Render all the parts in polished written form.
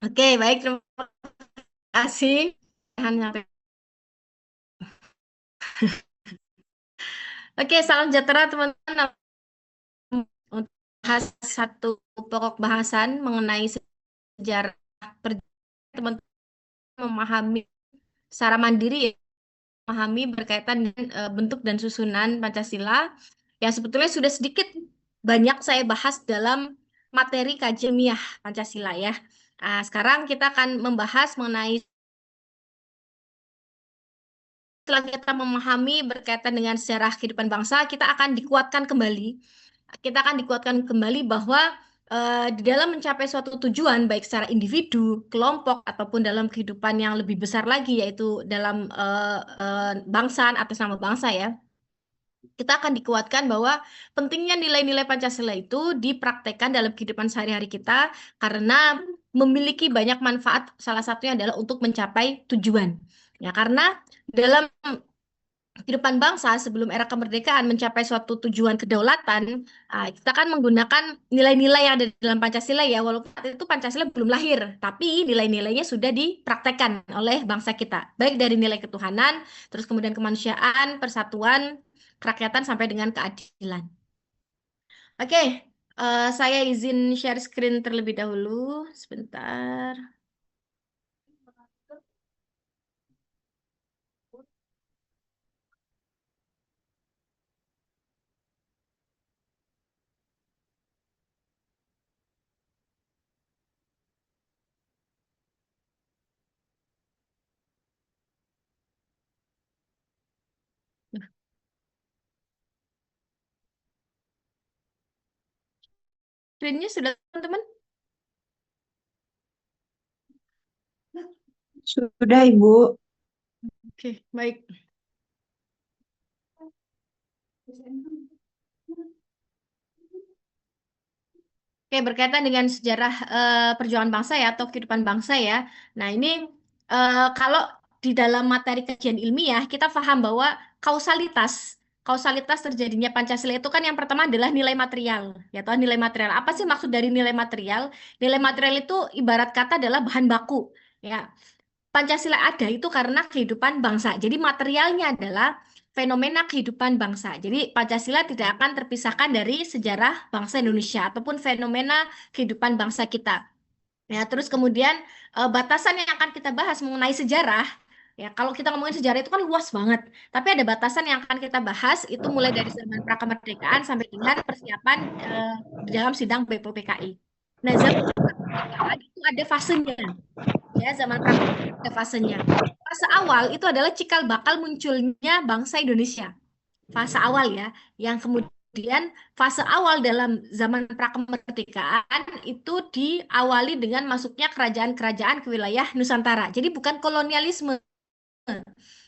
Oke, baik. Terima kasih. Oke, salam sejahtera teman-teman. Untuk bahas satu pokok bahasan mengenai sejarah teman-teman memahami secara mandiri ya, memahami berkaitan dengan bentuk dan susunan Pancasila yang sebetulnya sudah sedikit banyak saya bahas dalam materi kajian ilmiah Pancasila ya. Nah, sekarang kita akan membahas mengenai setelah kita memahami berkaitan dengan sejarah kehidupan bangsa, kita akan dikuatkan kembali. Kita akan dikuatkan kembali bahwa di dalam mencapai suatu tujuan, baik secara individu, kelompok, ataupun dalam kehidupan yang lebih besar lagi, yaitu dalam bangsa atas nama bangsa ya, kita akan dikuatkan bahwa pentingnya nilai-nilai Pancasila itu dipraktekkan dalam kehidupan sehari-hari kita karena memiliki banyak manfaat. Salah satunya adalah untuk mencapai tujuan. Ya, karena dalam kehidupan bangsa sebelum era kemerdekaan mencapai suatu tujuan kedaulatan, kita kan menggunakan nilai-nilai yang ada di dalam Pancasila ya, walaupun saat itu Pancasila belum lahir, tapi nilai-nilainya sudah dipraktekkan oleh bangsa kita, baik dari nilai ketuhanan, terus kemudian kemanusiaan, persatuan, kerakyatan, sampai dengan keadilan. Oke, saya izin share screen terlebih dahulu, sebentar. Screennya sudah, teman-teman? Sudah, Ibu. Oke, baik. Oke, berkaitan dengan sejarah perjuangan bangsa ya atau kehidupan bangsa ya. Nah, ini kalau di dalam materi kajian ilmiah kita paham bahwa kausalitas kausalitas terjadinya Pancasila itu kan yang pertama adalah nilai material. Ya, toh nilai material. Apa sih maksud dari nilai material? Nilai material itu ibarat kata adalah bahan baku. Ya, Pancasila ada itu karena kehidupan bangsa. Jadi materialnya adalah fenomena kehidupan bangsa. Jadi Pancasila tidak akan terpisahkan dari sejarah bangsa Indonesia ataupun fenomena kehidupan bangsa kita. Ya, terus kemudian batasan yang akan kita bahas mengenai sejarah. Ya, kalau kita ngomongin sejarah itu kan luas banget. Tapi ada batasan yang akan kita bahas itu mulai dari zaman prakemerdekaan sampai dengan persiapan di dalam sidang BPPKI. Nah, zaman prakemerdekaan itu ada fasenya. Ya, zaman prakemerdekaan ada fasenya. Fase awal itu adalah cikal bakal munculnya bangsa Indonesia. Fase awal ya, yang kemudian fase awal dalam zaman prakemerdekaan itu diawali dengan masuknya kerajaan-kerajaan ke wilayah Nusantara. Jadi bukan kolonialisme.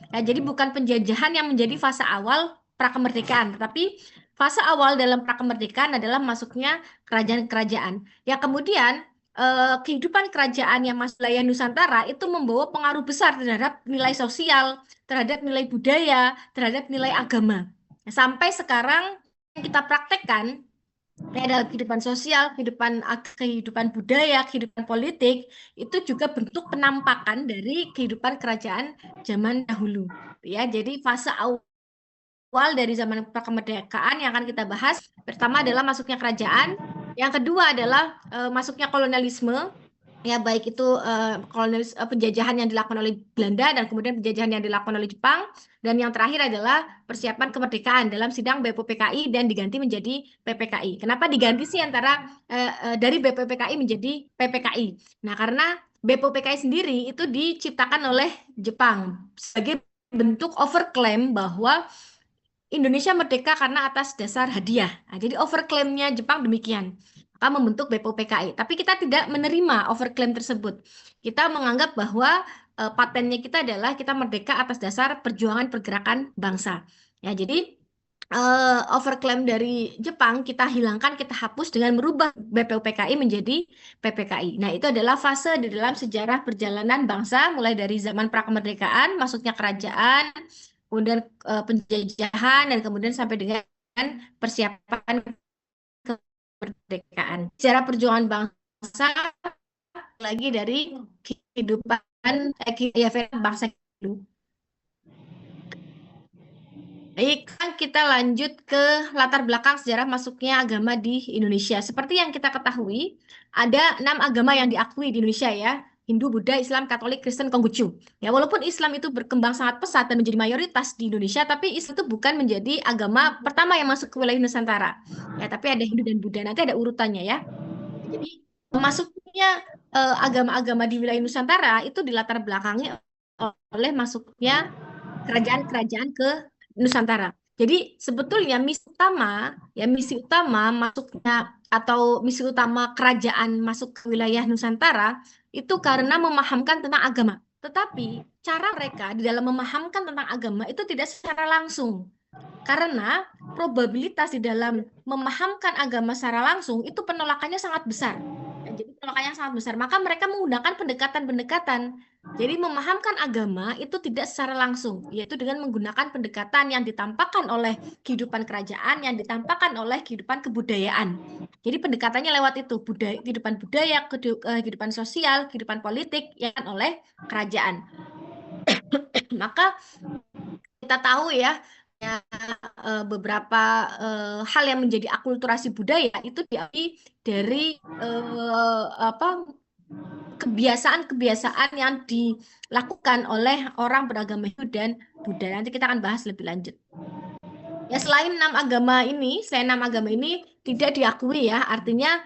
Ya, jadi bukan penjajahan yang menjadi fase awal prakemerdekaan, tetapi fase awal dalam prakemerdekaan adalah masuknya kerajaan-kerajaan. Ya, kemudian kehidupan kerajaan yang masuk wilayah Nusantara itu membawa pengaruh besar terhadap nilai sosial, terhadap nilai budaya, terhadap nilai agama. Sampai sekarang yang kita praktekkan ya, dalam kehidupan sosial, kehidupan budaya, kehidupan politik, itu juga bentuk penampakan dari kehidupan kerajaan zaman dahulu. Ya, jadi fase awal dari zaman kemerdekaan yang akan kita bahas, pertama adalah masuknya kerajaan, yang kedua adalah masuknya kolonialisme, ya baik itu penjajahan yang dilakukan oleh Belanda dan kemudian penjajahan yang dilakukan oleh Jepang, dan yang terakhir adalah persiapan kemerdekaan dalam sidang BPPKI dan diganti menjadi PPKI. Kenapa diganti sih antara dari BPPKI menjadi PPKI? Nah, karena BPPKI sendiri itu diciptakan oleh Jepang sebagai bentuk overclaim bahwa Indonesia merdeka karena atas dasar hadiah. Nah, jadi overclaimnya Jepang demikian. Maka membentuk BPUPKI. Tapi kita tidak menerima overclaim tersebut. Kita menganggap bahwa patennya kita adalah kita merdeka atas dasar perjuangan pergerakan bangsa. Ya, jadi overclaim dari Jepang kita hilangkan, kita hapus dengan merubah BPUPKI menjadi PPKI. Nah, itu adalah fase di dalam sejarah perjalanan bangsa mulai dari zaman prakemerdekaan, masuknya kerajaan, kemudian penjajahan, dan kemudian sampai dengan persiapan kemerdekaan. Sejarah perjuangan bangsa lagi dari kehidupan ya, bangsa Hindu. Baik, kan kita lanjut ke latar belakang sejarah masuknya agama di Indonesia. Seperti yang kita ketahui, ada 6 agama yang diakui di Indonesia ya. Hindu, Buddha, Islam, Katolik, Kristen, Konghucu. Ya, walaupun Islam itu berkembang sangat pesat dan menjadi mayoritas di Indonesia, tapi Islam itu bukan menjadi agama pertama yang masuk ke wilayah Nusantara. Ya, tapi ada Hindu dan Buddha. Nanti ada urutannya ya. Jadi, masuknya agama-agama di wilayah Nusantara itu dilatar belakangi oleh masuknya kerajaan-kerajaan ke Nusantara. Jadi sebetulnya misi utama masuknya atau misi utama kerajaan masuk ke wilayah Nusantara itu karena memahamkan tentang agama. Tetapi cara mereka di dalam memahamkan tentang agama itu tidak secara langsung. Karena probabilitas di dalam memahamkan agama secara langsung itu penolakannya sangat besar. Dan jadi penolakannya sangat besar. Maka mereka menggunakan pendekatan-pendekatan. Jadi memahamkan agama itu tidak secara langsung, yaitu dengan menggunakan pendekatan yang ditampakkan oleh kehidupan kerajaan, yang ditampakkan oleh kehidupan kebudayaan. Jadi pendekatannya lewat itu, kehidupan budaya, kehidupan sosial, kehidupan politik, yang oleh kerajaan. Maka kita tahu ya, beberapa hal yang menjadi akulturasi budaya itu diambil dari apa kebiasaan-kebiasaan yang dilakukan oleh orang beragama Hindu dan Buddha. Nanti kita akan bahas lebih lanjut. Ya, selain 6 agama ini tidak diakui ya, artinya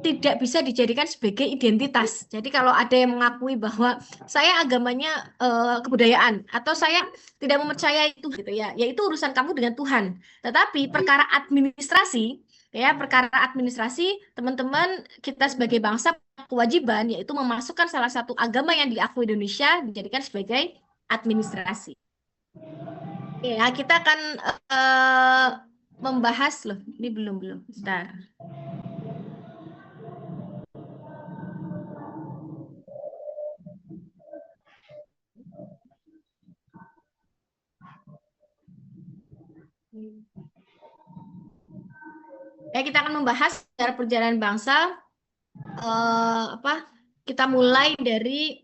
tidak bisa dijadikan sebagai identitas. Jadi kalau ada yang mengakui bahwa saya agamanya kebudayaan atau saya tidak mempercayai itu gitu ya, yaitu urusan kamu dengan Tuhan. Tetapi perkara administrasi, teman-teman kita sebagai bangsa punya kewajiban yaitu memasukkan salah satu agama yang diakui Indonesia dijadikan sebagai administrasi. Ya, kita akan membahas loh. Ini belum. Bentar. Ya, kita akan membahas sejarah perjalanan bangsa. Kita mulai dari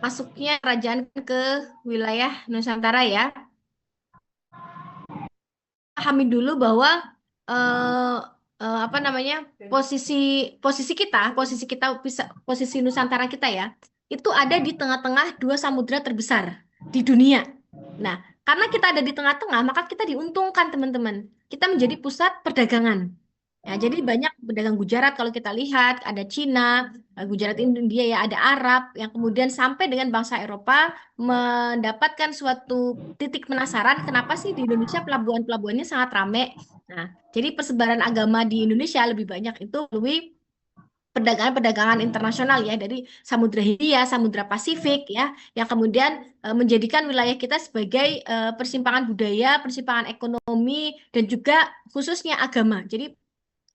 masuknya kerajaan ke wilayah Nusantara ya. Pahami dulu bahwa posisi kita posisi Nusantara kita ya, itu ada di tengah-tengah 2 samudra terbesar di dunia. Nah, karena kita ada di tengah-tengah, maka kita diuntungkan teman-teman. Kita menjadi pusat perdagangan. Ya, jadi banyak pedagang Gujarat kalau kita lihat, ada Cina, Gujarat India ya, ada Arab, yang kemudian sampai dengan bangsa Eropa mendapatkan suatu titik penasaran, kenapa sih di Indonesia pelabuhan-pelabuhannya sangat ramai. Nah, jadi persebaran agama di Indonesia lebih banyak itu melalui perdagangan-perdagangan internasional ya, dari Samudra Hindia, Samudra Pasifik ya, yang kemudian menjadikan wilayah kita sebagai persimpangan budaya, persimpangan ekonomi, dan juga khususnya agama. Jadi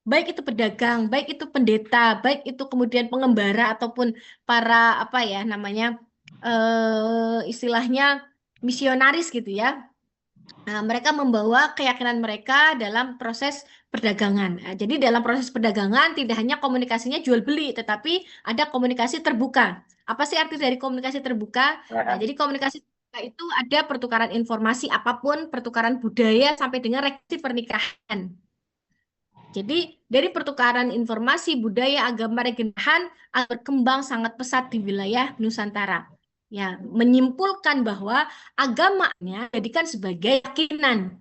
baik itu pedagang, baik itu pendeta, baik itu kemudian pengembara ataupun para apa ya namanya istilahnya misionaris gitu ya. Nah, mereka membawa keyakinan mereka dalam proses perdagangan. Nah, jadi dalam proses perdagangan tidak hanya komunikasinya jual beli, tetapi ada komunikasi terbuka. Apa sih arti dari komunikasi terbuka? Nah, jadi komunikasi terbuka itu ada pertukaran informasi apapun, pertukaran budaya sampai dengan resepsi pernikahan. Jadi dari pertukaran informasi, budaya, agama, regeneran berkembang sangat pesat di wilayah Nusantara. Ya, menyimpulkan bahwa agamanya dijadikan sebagai keyakinan,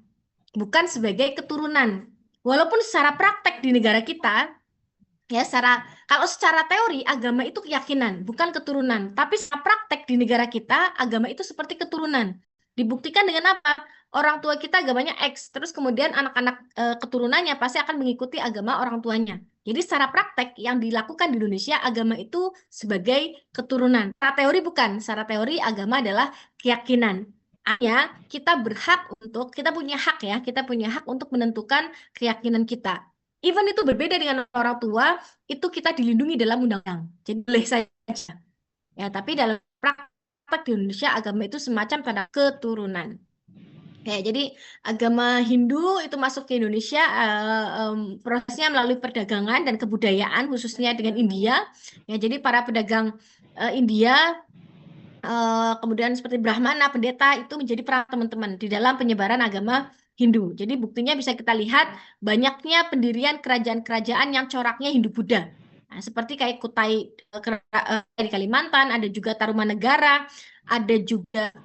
bukan sebagai keturunan. Walaupun secara praktek di negara kita, ya kalau secara teori agama itu keyakinan, bukan keturunan. Tapi secara praktek di negara kita, agama itu seperti keturunan. Dibuktikan dengan apa? Orang tua kita agamanya X, terus kemudian anak-anak keturunannya pasti akan mengikuti agama orang tuanya. Jadi secara praktek yang dilakukan di Indonesia, agama itu sebagai keturunan. Secara teori bukan, secara teori agama adalah keyakinan. Artinya kita punya hak ya, kita punya hak untuk menentukan keyakinan kita. Even itu berbeda dengan orang tua, itu kita dilindungi dalam undang-undang. Jadi boleh saja. Ya, tapi dalam praktek di Indonesia agama itu semacam tanda keturunan. Jadi agama Hindu itu masuk ke Indonesia prosesnya melalui perdagangan dan kebudayaan khususnya dengan India. Ya, jadi para pedagang India kemudian seperti Brahmana, pendeta itu menjadi peran teman-teman di dalam penyebaran agama Hindu. Jadi buktinya bisa kita lihat banyaknya pendirian kerajaan-kerajaan yang coraknya Hindu-Buddha. Nah, seperti kayak Kutai di Kalimantan, ada juga Tarumanegara, ada juga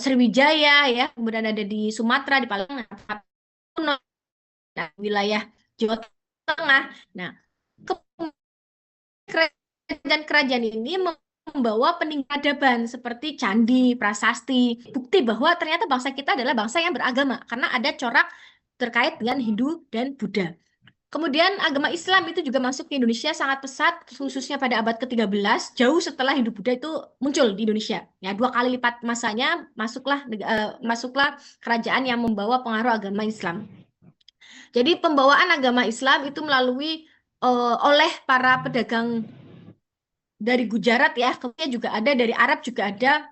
Sriwijaya ya, kemudian ada di Sumatera, di Palembang, nah, wilayah Jawa Tengah. Nah, kerajaan-kerajaan ini membawa peradaban seperti candi, prasasti, bukti bahwa ternyata bangsa kita adalah bangsa yang beragama karena ada corak terkait dengan Hindu dan Buddha. Kemudian agama Islam itu juga masuk ke Indonesia sangat pesat, khususnya pada abad ke-13, jauh setelah Hindu Buddha itu muncul di Indonesia. Ya, 2 kali lipat masanya masuklah kerajaan yang membawa pengaruh agama Islam. Jadi pembawaan agama Islam itu melalui oleh para pedagang dari Gujarat ya, kemudian juga ada dari Arab juga ada.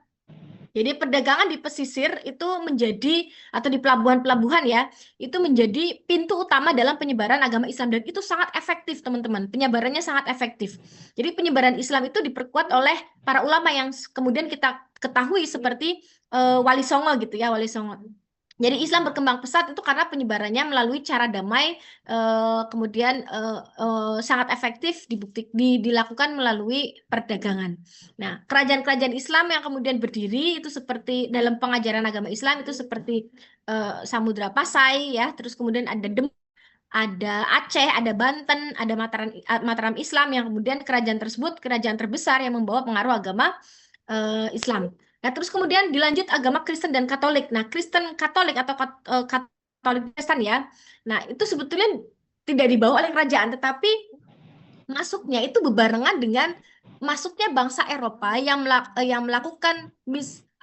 Jadi perdagangan di pesisir itu menjadi atau di pelabuhan-pelabuhan ya, itu menjadi pintu utama dalam penyebaran agama Islam dan itu sangat efektif teman-teman. Penyebarannya sangat efektif. Jadi penyebaran Islam itu diperkuat oleh para ulama yang kemudian kita ketahui seperti Wali Songo gitu ya, Wali Songo. Jadi Islam berkembang pesat itu karena penyebarannya melalui cara damai, kemudian sangat efektif dilakukan melalui perdagangan. Nah, kerajaan-kerajaan Islam yang kemudian berdiri itu seperti dalam pengajaran agama Islam itu seperti Samudra Pasai ya, terus kemudian ada ada Aceh, ada Banten, ada Mataram Islam yang kemudian kerajaan tersebut kerajaan terbesar yang membawa pengaruh agama Islam. Nah, terus kemudian dilanjut agama Kristen dan Katolik. Nah, Kristen Katolik atau Katolik Kristen ya. Nah, itu sebetulnya tidak dibawa oleh kerajaan, tetapi masuknya itu bebarengan dengan masuknya bangsa Eropa yang melakukan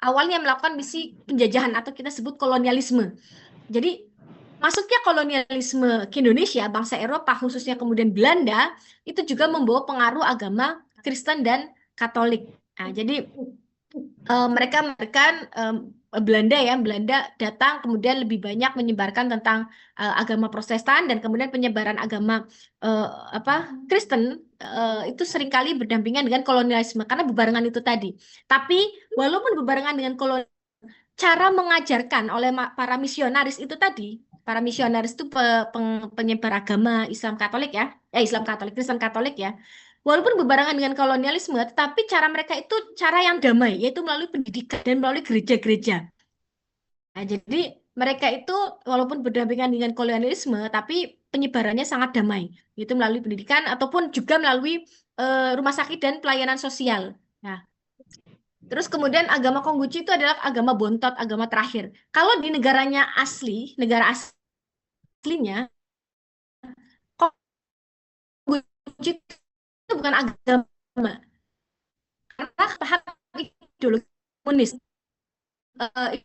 awalnya melakukan misi penjajahan atau kita sebut kolonialisme. Jadi masuknya kolonialisme ke Indonesia, bangsa Eropa khususnya kemudian Belanda itu juga membawa pengaruh agama Kristen dan Katolik. Nah, jadi mereka memberikan Belanda datang kemudian lebih banyak menyebarkan tentang agama Protestan dan kemudian penyebaran agama uh, apa Kristen itu seringkali berdampingan dengan kolonialisme karena bebarengan itu tadi. Tapi walaupun bebarengan dengan kolonialisme, cara mengajarkan oleh para misionaris itu tadi, para misionaris itu penyebar agama Islam Katolik ya, Islam Katolik, Kristen Katolik ya. Walaupun berbarengan dengan kolonialisme, tetapi cara mereka itu cara yang damai, yaitu melalui pendidikan dan melalui gereja-gereja. Nah, jadi mereka itu walaupun berdampingan dengan kolonialisme, tapi penyebarannya sangat damai, yaitu melalui pendidikan ataupun juga melalui rumah sakit dan pelayanan sosial. Nah, terus kemudian agama Konghucu itu adalah agama bontot, agama terakhir. Kalau di negaranya asli, negara aslinya, Konghucu itu bukan agama, karena paham ideologi komunis. Eh,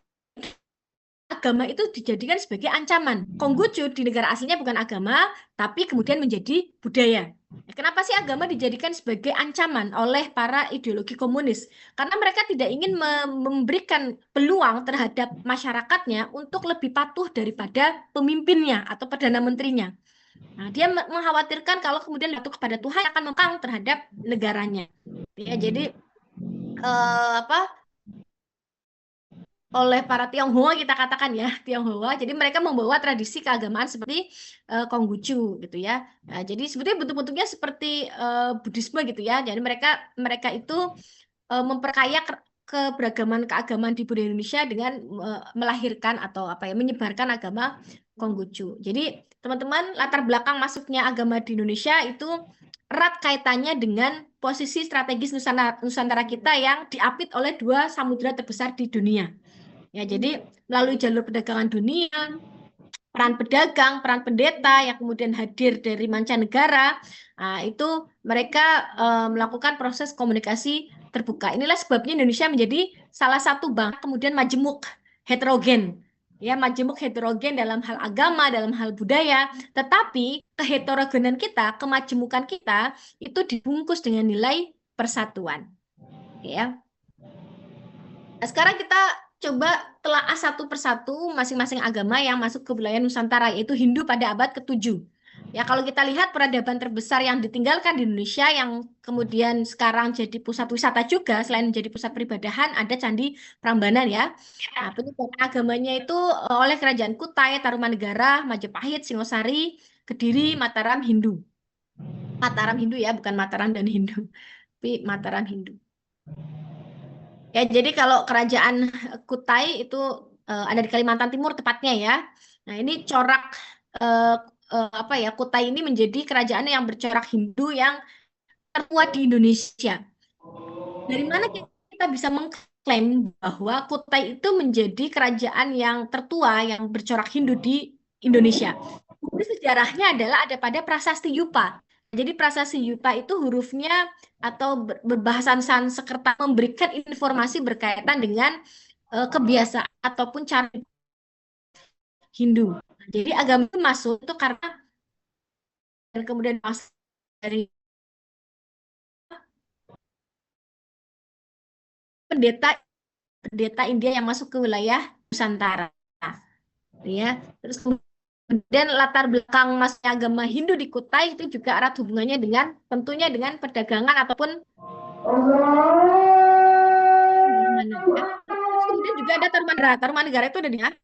Agama itu dijadikan sebagai ancaman. Konghucu di negara aslinya bukan agama, tapi kemudian menjadi budaya. Kenapa sih agama dijadikan sebagai ancaman oleh para ideologi komunis? Karena mereka tidak ingin memberikan peluang terhadap masyarakatnya untuk lebih patuh daripada pemimpinnya atau perdana menterinya. Nah, dia mengkhawatirkan kalau kemudian patuh kepada Tuhan akan mengkang terhadap negaranya. Ya, jadi apa oleh para Tionghoa kita katakan ya Tionghoa. Jadi mereka membawa tradisi keagamaan seperti Konghucu gitu ya. Nah, jadi sebetulnya bentuk-bentuknya seperti Buddhisme gitu ya. Jadi mereka mereka itu memperkaya keberagaman keagamaan di budaya Indonesia dengan melahirkan atau apa ya menyebarkan agama Konghucu. Jadi teman-teman latar belakang masuknya agama di Indonesia itu erat kaitannya dengan posisi strategis Nusantara kita yang diapit oleh 2 samudera terbesar di dunia. Ya, jadi melalui jalur perdagangan dunia, peran pedagang, peran pendeta yang kemudian hadir dari mancanegara, nah, itu mereka melakukan proses komunikasi terbuka. Inilah sebabnya Indonesia menjadi salah satu bangsa kemudian majemuk heterogen. Ya, majemuk heterogen dalam hal agama, dalam hal budaya, tetapi keheterogenan kita, kemajemukan kita itu dibungkus dengan nilai persatuan. Ya. Nah, sekarang kita coba telaah satu persatu masing-masing agama yang masuk ke wilayah Nusantara, yaitu Hindu pada abad ke-7. Ya, kalau kita lihat peradaban terbesar yang ditinggalkan di Indonesia yang kemudian sekarang jadi pusat wisata juga, selain menjadi pusat peribadahan, ada Candi Prambanan ya. Nah, penyebaran agamanya itu oleh Kerajaan Kutai, Tarumanegara, Majapahit, Singosari, Kediri, Mataram, Hindu. Mataram Hindu ya, bukan Mataram dan Hindu, tapi Mataram Hindu. Ya, jadi kalau kerajaan Kutai itu ada di Kalimantan Timur tepatnya ya. Nah, ini corak eh, apa ya? Kutai ini menjadi kerajaan yang bercorak Hindu yang tertua di Indonesia. Dari mana kita bisa mengklaim bahwa Kutai itu menjadi kerajaan yang tertua yang bercorak Hindu di Indonesia? Bukti sejarahnya adalah ada pada Prasasti Yupa. Jadi Prasasti Yupa itu hurufnya atau berbahasa Sanskerta memberikan informasi berkaitan dengan kebiasaan ataupun cara Hindu. Jadi agama itu masuk itu karena dan kemudian masuk dari pendeta pendeta India yang masuk ke wilayah Nusantara, ya. Terus kemudian latar belakang masuknya agama Hindu di Kutai itu juga erat hubungannya dengan tentunya dengan perdagangan ataupun mana ya. Terus kemudian juga ada Tarumanegara. Tarumanegara itu ada di mana?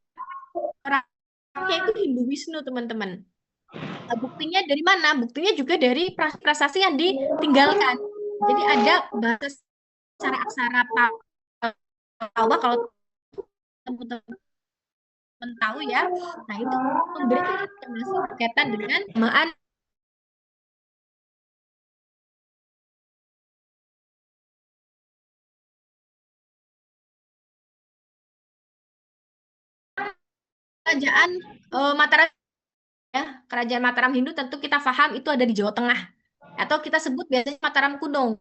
Orangnya itu Hindu Wisnu, teman-teman. Nah, buktinya dari mana? Buktinya juga dari prasasti yang ditinggalkan. Jadi ada bahasa secara aksara Pawa kalau teman-teman tahu ya. Nah, itu memberikan informasi berkaitan dengan keagamaan kerajaan Mataram ya. Kerajaan Mataram Hindu tentu kita paham itu ada di Jawa Tengah. Atau kita sebut biasanya Mataram Kuno.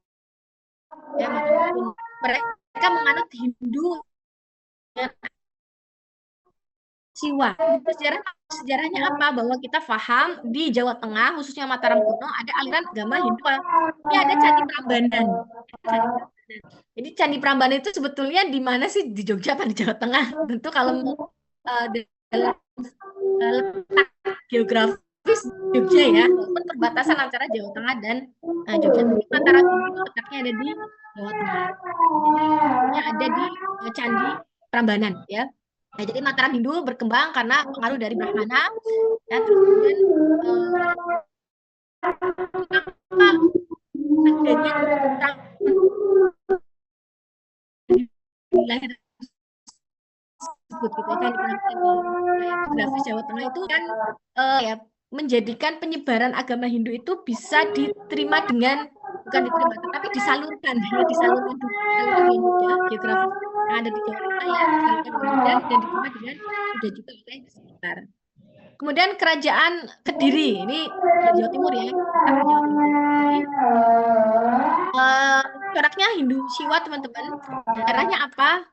Ya, Mataram Kuno. Mereka menganut Hindu dengan Siwa. Sejarahnya apa? Bahwa kita paham di Jawa Tengah, khususnya Mataram Kuno, ada aliran agama Hindu. Ini ada Candi Prambanan. Candi Prambanan. Jadi Candi Prambanan itu sebetulnya di mana sih? Di Jogja apa di Jawa Tengah? Tentu kalau dalam letak geografis Jogja ya, walaupun perbatasan antara Jawa Tengah dan Jogja. Tapi Mataram itu letaknya ada di Jawa Tengah. Jadi ada di Candi Prambanan ya. Nah, jadi Mataram Hindu berkembang karena pengaruh dari Brahmana. Ya, terus kemudian adanya wilayah tersebut gitu kan di geografis Jawa Tengah itu kan ya menjadikan penyebaran agama Hindu itu bisa diterima dengan bukan diterima tetapi disalurkan ya, disalurkan dengan mudah geografis yang ada di Jawa Tengah ya disalurkan dengan mudah dan diterima dengan mudah juga oleh sekitar. Kemudian kerajaan Kediri ini Jawa Timur ya, kita ke Jawa Timur. Jadi coraknya Hindu Siwa teman-teman. Sejarahnya apa?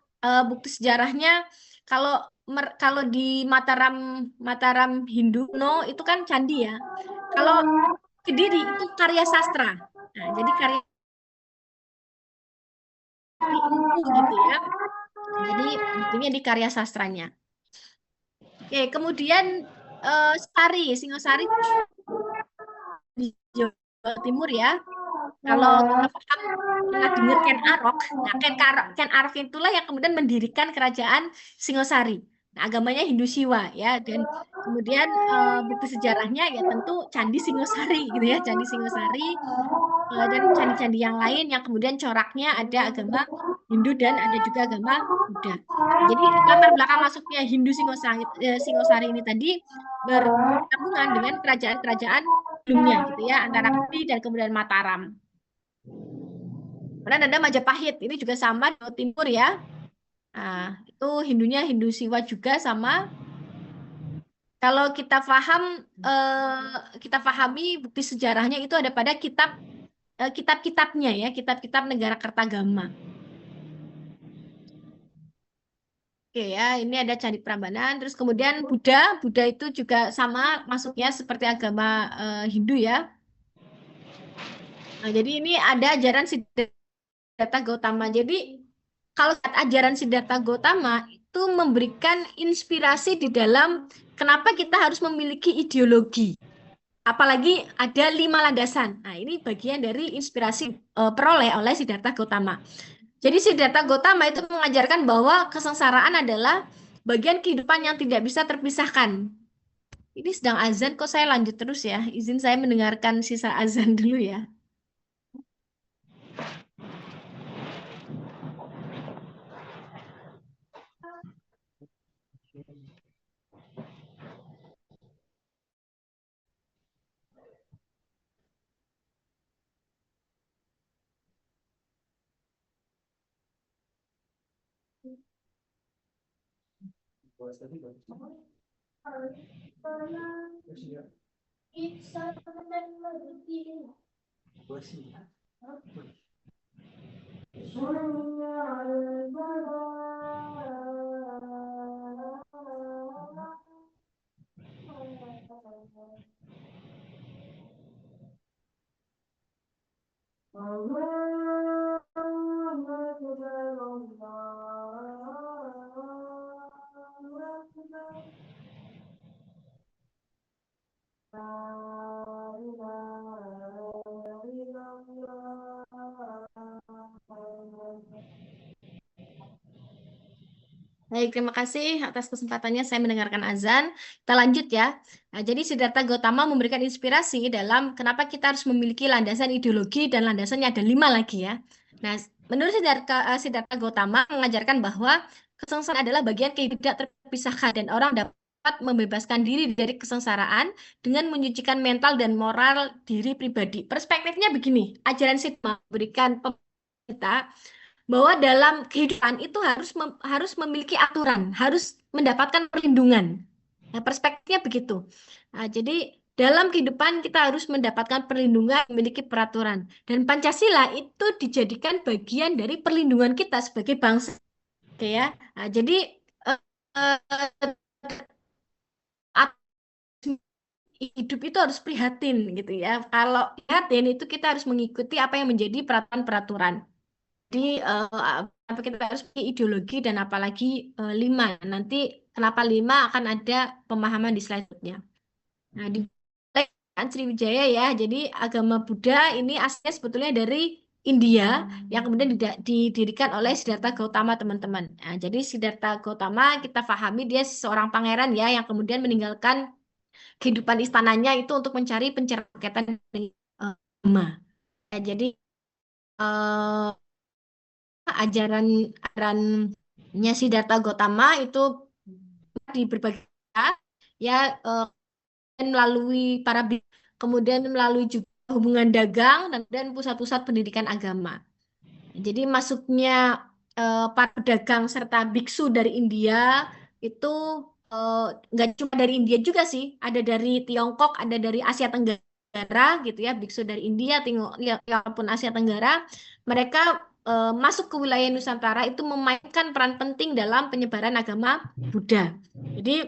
Bukti sejarahnya kalau kalau di Mataram Mataram Hindu no itu kan candi ya. Kalau Kediri itu karya sastra. Nah, jadi karya ilmu gitu ya. Jadi buktinya di karya sastranya. Oke, kemudian Sari, Singosari di Jawa Timur ya. Kalau kita paham pernah dengar Ken Arok, nah Ken Arok itulah yang kemudian mendirikan kerajaan Singosari. Nah, agamanya Hindu Siwa ya, dan kemudian bukti sejarahnya ya tentu Candi Singosari gitu ya, Candi Singosari dan candi-candi yang lain yang kemudian coraknya ada agama Hindu dan ada juga agama Buddha. Jadi latar belakang masuknya Hindu Singosari ini tadi bersambungan dengan kerajaan-kerajaan sebelumnya gitu ya, antara Kediri dan kemudian Mataram. Kemudian ada Majapahit, ini juga sama Jawa Timur ya. Nah, itu Hindunya Hindu Siwa juga sama. Kalau kita pahami bukti sejarahnya itu ada pada kitab-kitabnya ya, kitab-kitab negara Kertagama. Oke ya, ini ada Candi Prambanan. Terus kemudian Buddha itu juga sama masuknya seperti agama Hindu ya. Nah, jadi ini ada ajaran Siddhartha Gautama. Jadi kalau ajaran Siddhartha Gautama itu memberikan inspirasi di dalam kenapa kita harus memiliki ideologi. Apalagi ada 5 landasan. Nah, ini bagian dari inspirasi peroleh oleh Siddhartha Gautama. Jadi Siddhartha Gautama itu mengajarkan bahwa kesengsaraan adalah bagian kehidupan yang tidak bisa terpisahkan. Ini sedang azan, kok saya lanjut terus ya. Izin saya mendengarkan sisa azan dulu ya. Baik, terima kasih atas kesempatannya saya mendengarkan azan. Kita lanjut ya. Nah, jadi Siddhartha Gautama memberikan inspirasi dalam kenapa kita harus memiliki landasan ideologi dan landasannya ada 5 lagi ya. Nah, menurut Siddhartha Gautama mengajarkan bahwa kesengsaraan adalah bagian kehidupan tidak terpisahkan dan orang dapat membebaskan diri dari kesengsaraan dengan menyucikan mental dan moral diri pribadi. Perspektifnya begini, ajaran Siddhartha memberikan kita bahwa dalam kehidupan itu harus memiliki aturan, harus mendapatkan perlindungan. Nah, perspektifnya begitu. Nah, jadi dalam kehidupan kita harus mendapatkan perlindungan, memiliki peraturan. Dan Pancasila itu dijadikan bagian dari perlindungan kita sebagai bangsa. Oke ya. Nah, jadi eh, eh, hidup itu harus prihatin gitu ya. Kalau prihatin itu kita harus mengikuti apa yang menjadi peraturan-peraturan. Jadi apa kita harus punya ideologi dan apalagi 5. Nanti kenapa 5 akan ada pemahaman di selanjutnya. Nah, di Sriwijaya ya. Jadi agama Buddha ini aslinya sebetulnya dari India yang kemudian didirikan oleh Siddhartha Gautama teman-teman. Nah, jadi Siddhartha Gautama kita pahami dia seorang pangeran ya yang kemudian meninggalkan kehidupan istananya itu untuk mencari pencerahan dengan agama. Nah, jadi eh, ajarannya Siddhartha Gautama itu di berbagai ya melalui para kemudian melalui juga hubungan dagang dan pusat-pusat pendidikan agama. Jadi masuknya para pedagang serta biksu dari India itu eh, nggak cuma dari India juga sih, ada dari Tiongkok, ada dari Asia Tenggara gitu ya, biksu dari India, Tiongkok pun Asia Tenggara, mereka masuk ke wilayah Nusantara itu memainkan peran penting dalam penyebaran agama Buddha. Jadi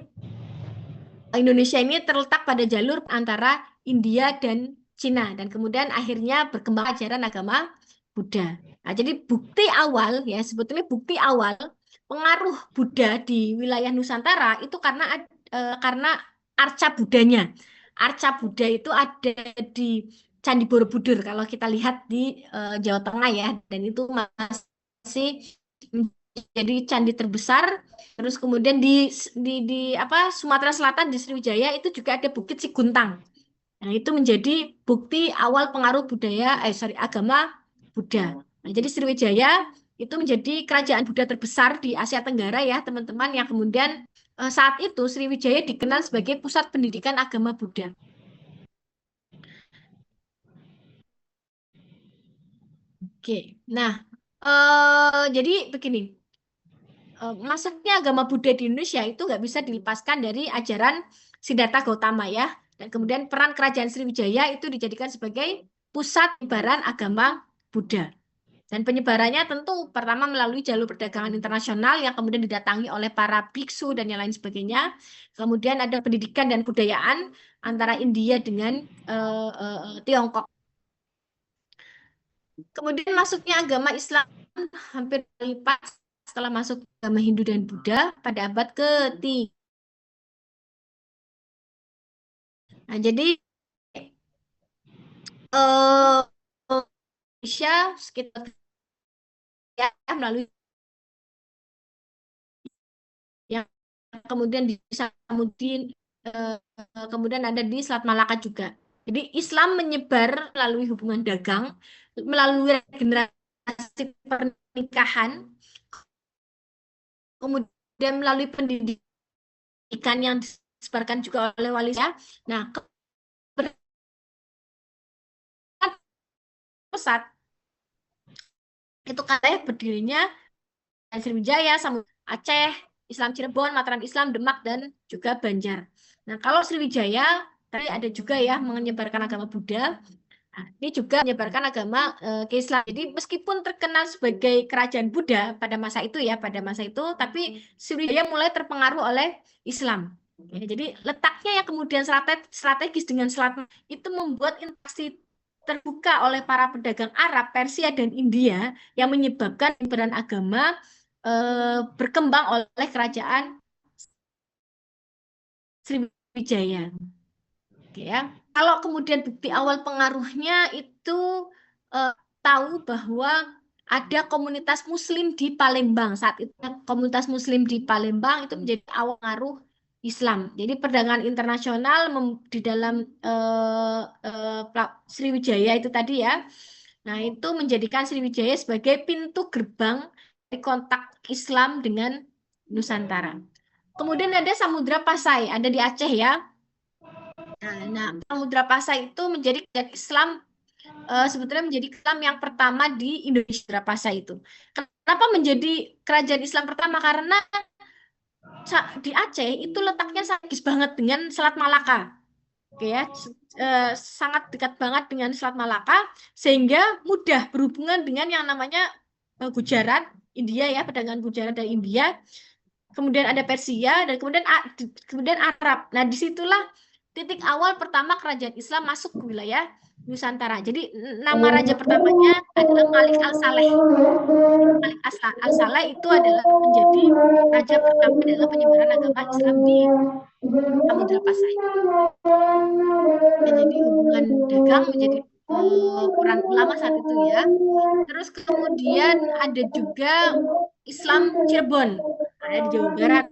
Indonesia ini terletak pada jalur antara India dan Cina dan kemudian akhirnya berkembang ajaran agama Buddha. Nah, jadi bukti awal ya sebetulnya bukti awal pengaruh Buddha di wilayah Nusantara itu karena arca Buddhanya. Arca Buddha itu ada di Candi Borobudur kalau kita lihat di Jawa Tengah ya dan itu masih menjadi candi terbesar. Terus kemudian di apa Sumatera Selatan di Sriwijaya itu juga ada Bukit Siguntang. Nah, itu menjadi bukti awal pengaruh agama Buddha. Nah, jadi Sriwijaya itu menjadi kerajaan Buddha terbesar di Asia Tenggara ya, teman-teman, yang kemudian saat itu Sriwijaya dikenal sebagai pusat pendidikan agama Buddha. Oke, nah jadi begini, masuknya agama Buddha di Indonesia itu nggak bisa dilepaskan dari ajaran Siddhartha Gautama ya. Dan kemudian peran kerajaan Sriwijaya itu dijadikan sebagai pusat penyebaran agama Buddha. Dan penyebarannya tentu pertama melalui jalur perdagangan internasional yang kemudian didatangi oleh para biksu dan yang lain sebagainya. Kemudian ada pendidikan dan kebudayaan antara India dengan Tiongkok. Kemudian masuknya agama Islam hampir lipat setelah masuk agama Hindu dan Buddha pada abad ke-3. Nah, jadi eh Indonesia sekitar ya melalui yang kemudian di Samudin, eh, kemudian ada di Selat Malaka juga. Jadi Islam menyebar melalui hubungan dagang, melalui generasi pernikahan, kemudian melalui pendidikan yang disebarkan juga oleh wali saya. Nah, pesat itu katanya berdirinya Sriwijaya, Aceh, Islam Cirebon, Mataram Islam, Demak, dan juga Banjar. Nah, kalau Sriwijaya, tadi ada juga ya menyebarkan agama Buddha. Nah, ini juga menyebarkan agama Islam. Jadi meskipun terkenal sebagai kerajaan Buddha pada masa itu ya, pada masa itu, tapi Sriwijaya mulai terpengaruh oleh Islam. Ya, jadi letaknya yang kemudian strategis dengan Selat itu membuat interaksi terbuka oleh para pedagang Arab, Persia, dan India yang menyebabkan penyebaran agama berkembang oleh kerajaan Sriwijaya. Oke ya. Kalau kemudian bukti awal pengaruhnya itu eh, tahu bahwa ada komunitas Muslim di Palembang saat itu. Komunitas Muslim di Palembang itu menjadi awal pengaruh Islam. Jadi perdagangan internasional di dalam Sriwijaya itu tadi ya. Nah itu menjadikan Sriwijaya sebagai pintu gerbang dari kontak Islam dengan Nusantara. Kemudian ada Samudra Pasai, ada di Aceh ya. Nah, Samudra Pasai itu menjadi kerajaan Islam sebetulnya menjadi Islam yang pertama di Indonesia Pasai itu. Kenapa menjadi kerajaan Islam pertama? Karena di Aceh itu letaknya strategis banget dengan Selat Malaka. Oke ya, sangat dekat banget dengan Selat Malaka sehingga mudah berhubungan dengan yang namanya Gujarat, India ya, perdagangan Gujarat dari India. Kemudian ada Persia dan kemudian Arab. Nah, disitulah titik awal pertama kerajaan Islam masuk ke wilayah Nusantara. Jadi nama raja pertamanya adalah Malik Al-Saleh. Malik Al-Saleh itu adalah menjadi raja pertama dalam penyebaran agama Islam di Samudra Pasai. Ya, jadi hubungan dagang menjadi peran ulama saat itu ya. Terus kemudian ada juga Islam Cirebon, ada di Jawa Barat.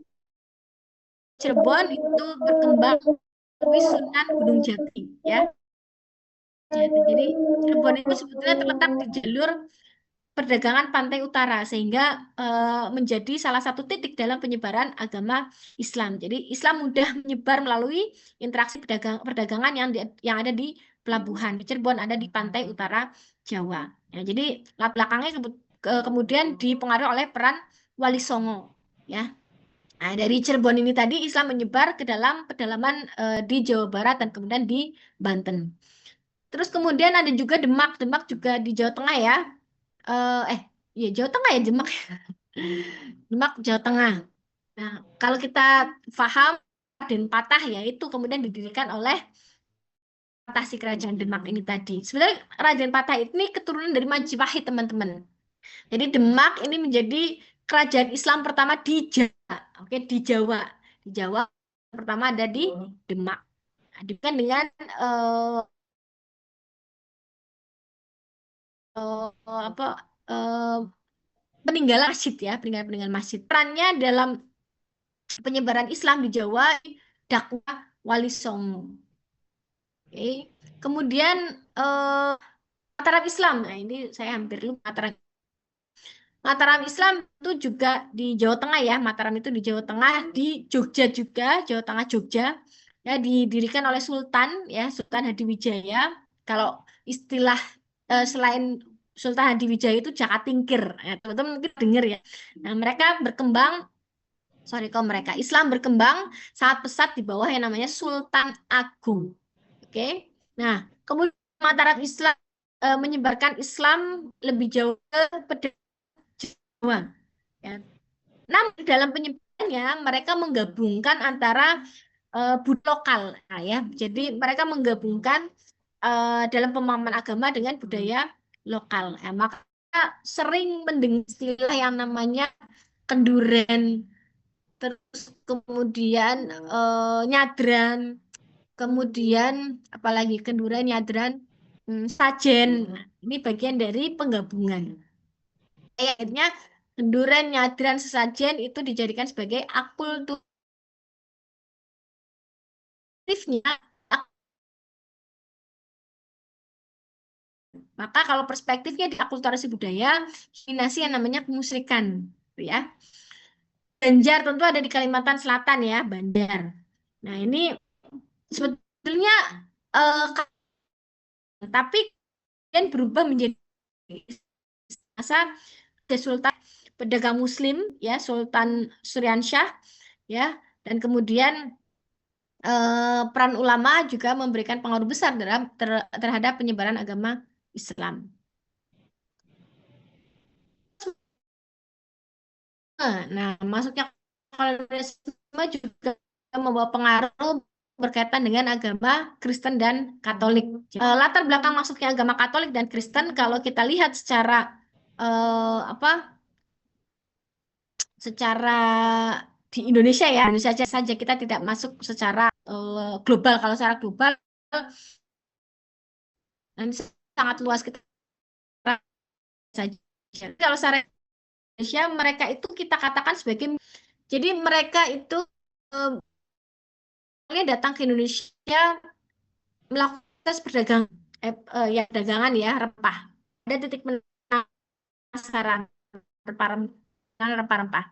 Cirebon itu berkembang melalui Sunan Gunung Jati ya. Jadi Cirebon itu sebetulnya terletak di jalur perdagangan pantai utara sehingga menjadi salah satu titik dalam penyebaran agama Islam. Jadi Islam mudah menyebar melalui interaksi perdagangan yang ada di pelabuhan. Di Cirebon ada di pantai utara Jawa. Ya, jadi belakangnya kemudian dipengaruhi oleh peran Wali Songo ya. Nah, dari Cirebon ini tadi Islam menyebar ke dalam pedalaman di Jawa Barat dan kemudian di Banten. Terus kemudian ada juga Demak. Demak juga di Jawa Tengah ya. Ya Jawa Tengah ya Demak. Demak Jawa Tengah. Nah, kalau kita paham dan Patah ya itu kemudian didirikan oleh Patah si Kerajaan Demak ini tadi. Sebenarnya Kerajaan Patah ini keturunan dari Majapahit teman-teman. Jadi Demak ini menjadi kerajaan Islam pertama di Jawa. Oke, di Jawa. Di Jawa pertama ada di Demak. Nah, dengan apa peninggalan masjid ya, peninggalan masjid. Perannya dalam penyebaran Islam di Jawa dakwah Wali Songo. Oke. Kemudian Mataram Islam. Nah, ini saya hampir lupa Mataram Islam itu juga di Jawa Tengah ya. Mataram itu di Jawa Tengah, di Jogja juga, Jawa Tengah Jogja. Ya, didirikan oleh Sultan ya, Sultan Hadiwijaya. Kalau istilah selain Sultan Hadiwijaya itu Jakatingkir. Ya, teman-teman mungkin dengar ya. Nah, mereka berkembang, mereka Islam berkembang sangat pesat di bawah yang namanya Sultan Agung. Oke. Nah, kemudian Mataram Islam menyebarkan Islam lebih jauh ke Jawa. Ya. Namun dalam penyebarannya mereka menggabungkan antara budaya lokal, nah, ya. Jadi mereka menggabungkan dalam pemahaman agama dengan budaya lokal. Maka sering mendengar istilah yang namanya kenduren, terus kemudian nyadran, kemudian apalagi kenduren, nyadran, sajen. Nah, ini bagian dari penggabungan. Akhirnya kenduren, nyadran, sesajen itu dijadikan sebagai akulturtifnya. Maka kalau perspektifnya di akulturasi budaya, dominasi yang namanya kemusyrikan, gitu ya. Banjar tentu ada di Kalimantan Selatan ya, Bandar. Nah ini sebetulnya tapi kemudian berubah menjadi masa ada Sultan pedagang Muslim ya, Sultan Suryansyah ya, dan kemudian peran ulama juga memberikan pengaruh besar terhadap penyebaran agama Islam. Nah, masuknya kolonialisme juga membawa pengaruh berkaitan dengan agama Kristen dan Katolik. Latar belakang masuknya agama Katolik dan Kristen kalau kita lihat secara secara di Indonesia ya, Indonesia saja kita tidak masuk secara global. Kalau secara global dan sangat luas kita saja. Kalau secara Indonesia mereka itu kita katakan sebagai jadi mereka itu datang ke Indonesia melakukan tes perdagangan ya perdagangan ya rempah. Ada titik penasaran rempah-rempah.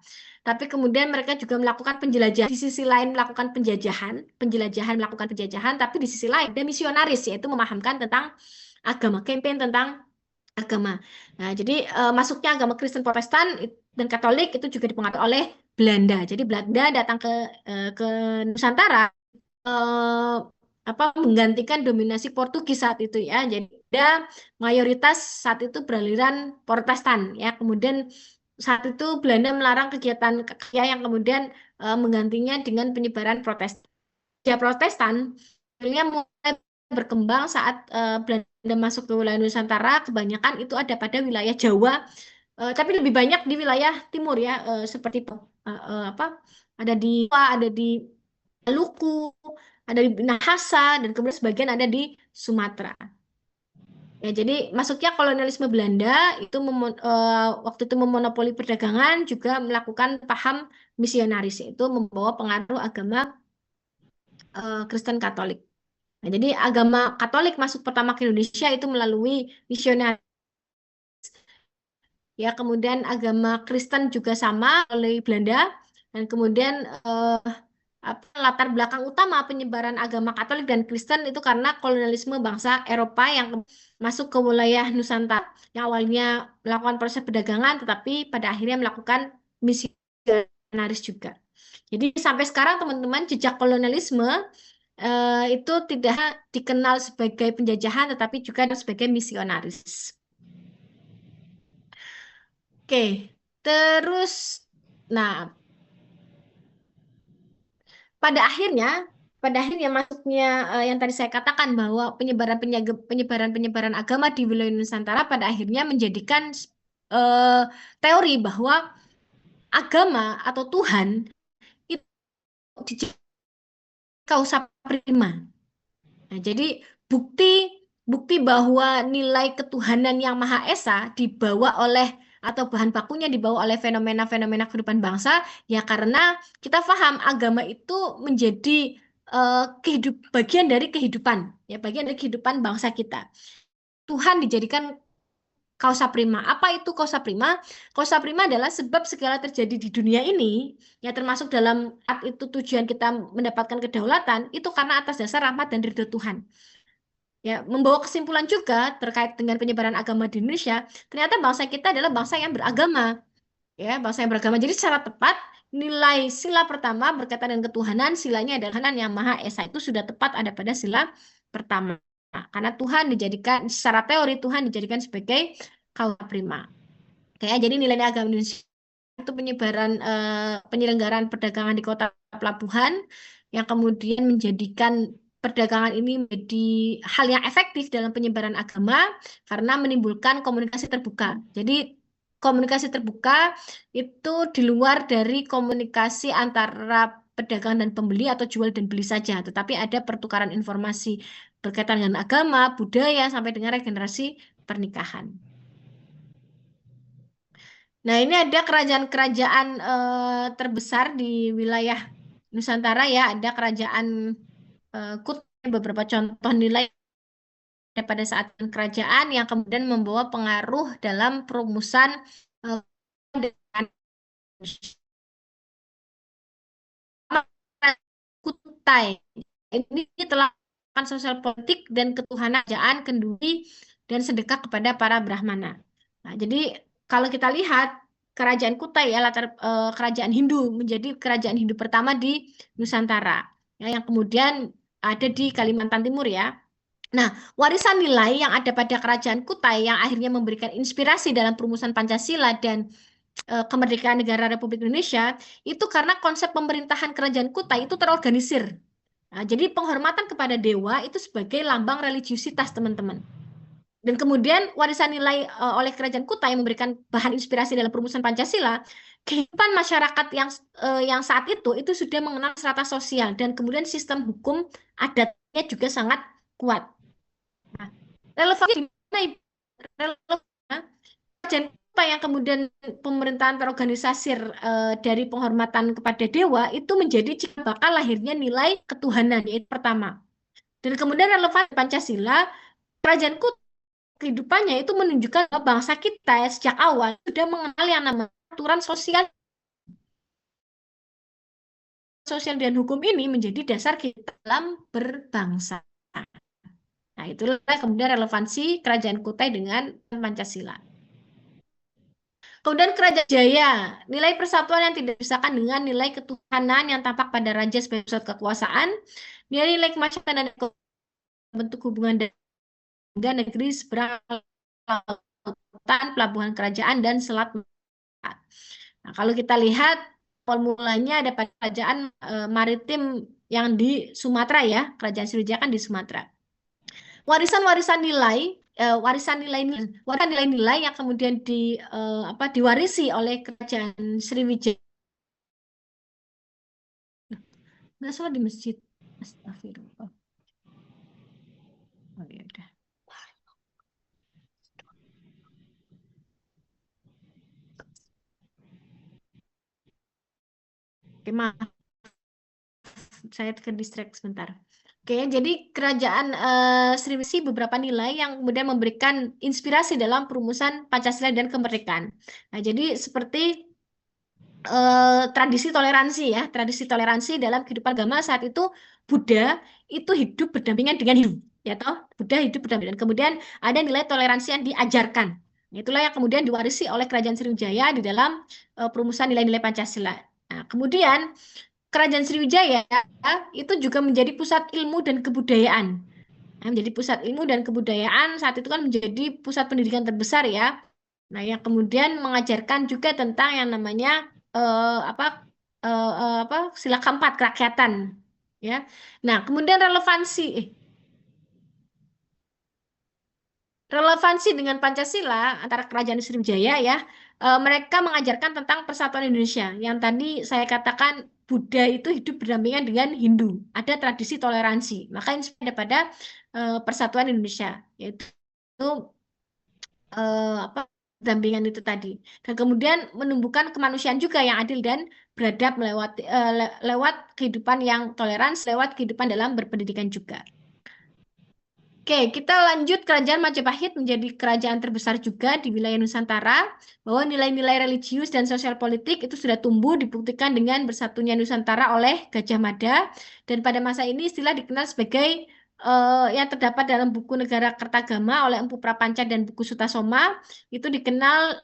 Tapi kemudian mereka juga melakukan penjelajahan. Di sisi lain melakukan melakukan penjajahan, tapi di sisi lain ada misionaris yaitu memahamkan tentang agama, campaign tentang agama. Nah, jadi masuknya agama Kristen Protestan dan Katolik itu juga dipengaruhi oleh Belanda. Jadi Belanda datang ke Nusantara eh, menggantikan dominasi Portugis saat itu ya. Jadi ada mayoritas saat itu beraliran Protestan ya. Kemudian saat itu Belanda melarang kegiatan kerja yang kemudian menggantinya dengan penyebaran Protestan. Ya Protestan akhirnya mulai berkembang saat Belanda masuk ke wilayah Nusantara. Kebanyakan itu ada pada wilayah Jawa, tapi lebih banyak di wilayah timur ya, seperti ada di ada di Maluku, ada di Minahasa, dan kemudian sebagian ada di Sumatera. Ya, jadi masuknya kolonialisme Belanda itu waktu itu memonopoli perdagangan juga melakukan paham misionaris itu membawa pengaruh agama Kristen Katolik. Nah, jadi agama Katolik masuk pertama ke Indonesia itu melalui misionaris. Ya, kemudian agama Kristen juga sama oleh Belanda dan kemudian latar belakang utama penyebaran agama Katolik dan Kristen itu karena kolonialisme bangsa Eropa yang masuk ke wilayah Nusantara yang awalnya melakukan proses perdagangan tetapi pada akhirnya melakukan misionaris juga. Jadi sampai sekarang teman-teman jejak kolonialisme itu tidak dikenal sebagai penjajahan tetapi juga sebagai misionaris. Oke, terus nah pada akhirnya masuknya yang tadi saya katakan bahwa penyebaran agama di wilayah Nusantara pada akhirnya menjadikan teori bahwa agama atau Tuhan itu causa prima. Nah, jadi bukti bukti bahwa nilai ketuhanan yang Maha Esa dibawa oleh atau bahan bakunya dibawa oleh fenomena-fenomena kehidupan bangsa ya karena kita paham agama itu menjadi bagian dari kehidupan ya bagian dari kehidupan bangsa kita. Tuhan dijadikan causa prima. Apa itu causa prima? Causa prima adalah sebab segala terjadi di dunia ini, ya termasuk dalam saat itu tujuan kita mendapatkan kedaulatan, itu karena atas dasar rahmat dan ridho Tuhan. Ya, membawa kesimpulan juga terkait dengan penyebaran agama di Indonesia, ternyata bangsa kita adalah bangsa yang beragama. Ya, bangsa yang beragama. Jadi secara tepat, nilai sila pertama berkaitan dengan ketuhanan, silanya adalah Tuhan yang Maha Esa itu sudah tepat ada pada sila pertama. Karena Tuhan dijadikan, secara teori Tuhan dijadikan sebagai causa prima. Kayak jadi nilai agama Indonesia itu penyebaran penyelenggaraan perdagangan di kota pelabuhan yang kemudian menjadikan perdagangan ini menjadi hal yang efektif dalam penyebaran agama karena menimbulkan komunikasi terbuka. Jadi komunikasi terbuka itu di luar dari komunikasi antara pedagang dan pembeli atau jual dan beli saja, tetapi ada pertukaran informasi berkaitan dengan agama, budaya, sampai dengan regenerasi pernikahan. Nah, ini ada kerajaan-kerajaan terbesar di wilayah Nusantara ya, ada kerajaan Kutai, beberapa contoh nilai pada saat kerajaan yang kemudian membawa pengaruh dalam perumusan eh, dengan Kutai. Ini telah melakukan sosial politik dan ketuhanan kerajaan kenduri dan sedekah kepada para Brahmana. Nah, jadi kalau kita lihat kerajaan Kutai ya kerajaan Hindu menjadi kerajaan Hindu pertama di Nusantara ya, yang kemudian ada di Kalimantan Timur ya. Nah, warisan nilai yang ada pada kerajaan Kutai yang akhirnya memberikan inspirasi dalam perumusan Pancasila dan kemerdekaan negara Republik Indonesia itu karena konsep pemerintahan kerajaan Kutai itu terorganisir. Nah, jadi penghormatan kepada dewa itu sebagai lambang religiusitas, teman-teman. Dan kemudian warisan nilai oleh kerajaan Kutai memberikan bahan inspirasi dalam perumusan Pancasila. Kehidupan masyarakat yang saat itu sudah mengenal strata sosial dan kemudian sistem hukum adatnya juga sangat kuat. Nah, relevansi di mana relevan kerajaan apa yang kemudian pemerintahan terorganisasi dari penghormatan kepada dewa itu menjadi cikal bakal lahirnya nilai ketuhanan yaitu pertama. Dan kemudian relevan Pancasila, kerajaan Kutai kehidupannya itu menunjukkan bahwa bangsa kita ya, sejak awal sudah mengenal yang namanya aturan sosial dan hukum ini menjadi dasar kita dalam berbangsa. Nah, itulah kemudian relevansi kerajaan Kutai dengan Pancasila. Kemudian kerajaan Jaya, nilai persatuan yang tidak dipisahkan dengan nilai ketuhanan yang tampak pada raja sebagai pusat kekuasaan, nilai kemaslahatan dan bentuk hubungan dan negeri seberang lautan, pelabuhan kerajaan, dan selat. Nah, kalau kita lihat formulanya ada pada kerajaan maritim yang di Sumatera ya, kerajaan Sriwijaya kan di Sumatera. Warisan-warisan nilai, warisan nilai-nilai yang kemudian diwarisi oleh kerajaan Sriwijaya. Nggak salah di masjid. Astagfirullah. Oh, ya udah. Oke, maaf. Saya ke distract sebentar. Oke, jadi kerajaan Sriwijaya beberapa nilai yang kemudian memberikan inspirasi dalam perumusan Pancasila dan kemerdekaan. Nah, jadi seperti tradisi toleransi dalam kehidupan agama saat itu Buddha itu hidup berdampingan dengan Hindu, ya toh Buddha hidup berdampingan. Dan kemudian ada nilai toleransi yang diajarkan. Itulah yang kemudian diwarisi oleh kerajaan Sriwijaya di dalam perumusan nilai-nilai Pancasila. Nah, kemudian kerajaan Sriwijaya itu juga menjadi pusat ilmu dan kebudayaan. Nah, menjadi pusat ilmu dan kebudayaan saat itu kan menjadi pusat pendidikan terbesar ya. Nah, yang kemudian mengajarkan juga tentang yang namanya eh, apa sila keempat kerakyatan ya. Nah, kemudian relevansi dengan Pancasila antara kerajaan Sriwijaya ya, mereka mengajarkan tentang persatuan Indonesia. Yang tadi saya katakan Buddha itu hidup berdampingan dengan Hindu, ada tradisi toleransi. Maka ini ada pada persatuan Indonesia, yaitu apa dampingan itu tadi. Dan kemudian menumbuhkan kemanusiaan juga yang adil dan beradab lewat kehidupan yang toleransi, lewat kehidupan dalam berpendidikan juga. Oke, kita lanjut kerajaan Majapahit menjadi kerajaan terbesar juga di wilayah Nusantara, bahwa nilai-nilai religius dan sosial politik itu sudah tumbuh dibuktikan dengan bersatunya Nusantara oleh Gajah Mada, dan pada masa ini istilah dikenal sebagai yang terdapat dalam buku Negara Kertagama oleh Empu Prapanca dan buku Sutasoma itu dikenal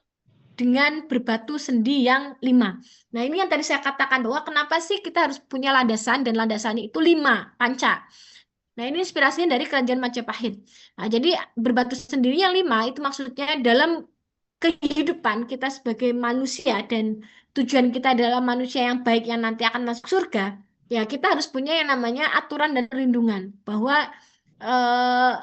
dengan berbatu sendi yang 5. Nah, ini yang tadi saya katakan bahwa kenapa sih kita harus punya landasan dan landasannya itu 5 panca. Nah, ini inspirasinya dari kerajaan Majapahit. Nah, jadi berbatu sendiri yang 5 itu maksudnya dalam kehidupan kita sebagai manusia dan tujuan kita adalah manusia yang baik yang nanti akan masuk surga. Ya, kita harus punya yang namanya aturan dan perlindungan bahwa eh,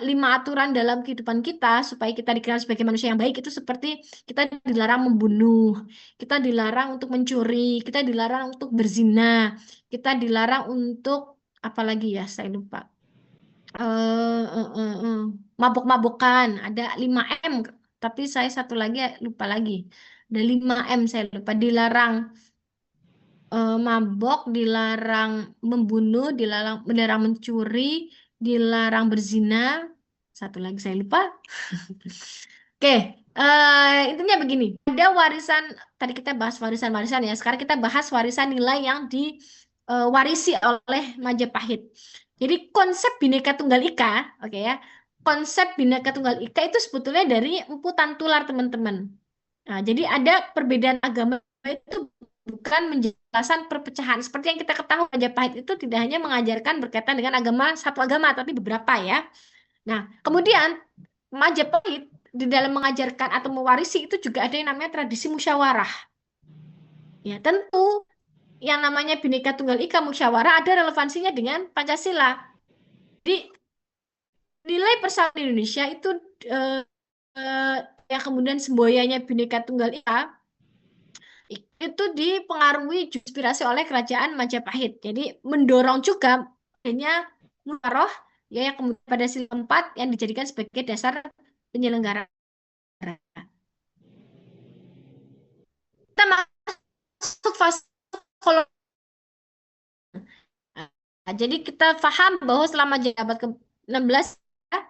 lima aturan dalam kehidupan kita supaya kita dikenal sebagai manusia yang baik itu seperti kita dilarang membunuh, kita dilarang untuk mencuri, kita dilarang untuk berzina, kita dilarang untuk apa lagi ya, saya lupa. Eh. Mabuk-mabukan, ada 5M, tapi saya satu lagi lupa lagi. Ada 5M saya lupa, dilarang mabok, dilarang membunuh, dilarang mencuri, dilarang berzina. Satu lagi saya lupa. Oke, intinya begini. Ada warisan, tadi kita bahas warisan-warisan ya. Sekarang kita bahas warisan nilai yang diwarisi oleh Majapahit. Jadi konsep Bhinneka Tunggal Ika, oke ya. Konsep Bhinneka Tunggal Ika itu sebetulnya dari Empu Tantular, teman-teman. Nah, jadi ada perbedaan agama itu bukan menjelaskan perpecahan. Seperti yang kita ketahui, Majapahit itu tidak hanya mengajarkan berkaitan dengan agama, satu agama, tapi beberapa ya. Nah, kemudian Majapahit di dalam mengajarkan atau mewarisi itu juga ada yang namanya tradisi musyawarah. Ya, tentu yang namanya Bhinneka Tunggal Ika musyawarah ada relevansinya dengan Pancasila. Jadi nilai persatuan Indonesia itu eh, eh, yang kemudian semboyannya Bhinneka Tunggal Ika itu dipengaruhi inspirasi oleh kerajaan Majapahit. Jadi mendorong juga adanya Munaroh ya yang kemudian pada sila 4 yang dijadikan sebagai dasar penyelenggaraan. Kita masuk fase kolonial. Nah, jadi kita paham bahwa selama jabat ke-16 ya,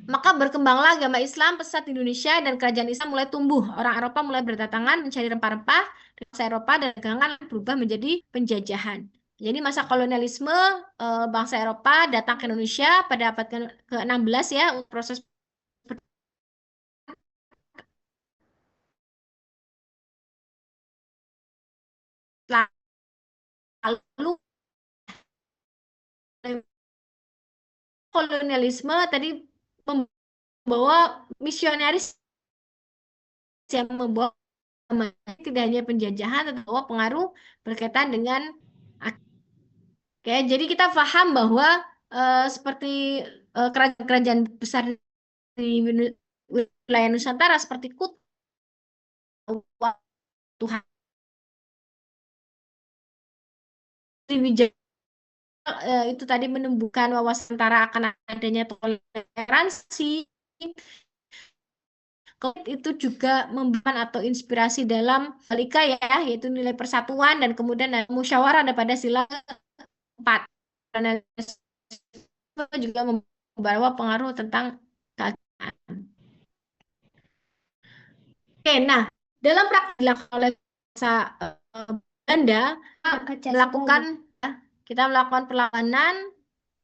maka berkembanglah agama Islam pesat di Indonesia dan kerajaan Islam mulai tumbuh. Orang Eropa mulai berdatangan mencari rempah-rempah dan bangsa Eropa dan dagangan berubah menjadi penjajahan. Jadi masa kolonialisme bangsa Eropa datang ke Indonesia pada abad ke-16 ya, proses lalu kolonialisme tadi membawa misionaris yang membawa tidak hanya penjajahan tetapi membawa pengaruh berkaitan dengan. Oke, jadi kita paham bahwa seperti kerajaan-kerajaan besar di wilayah Nusantara seperti Kuta, Tuhan, Sriwijaya itu tadi menumbuhkan wawasan antara akan adanya toleransi. Itu juga memberikan atau inspirasi dalam Balika ya, yaitu nilai persatuan dan kemudian musyawarah ada pada sila 4. Dan juga membawa pengaruh tentang keagamaan. Oke, nah dalam praktik dilakukan oleh bangsa Belanda melakukan kita melakukan perlawanan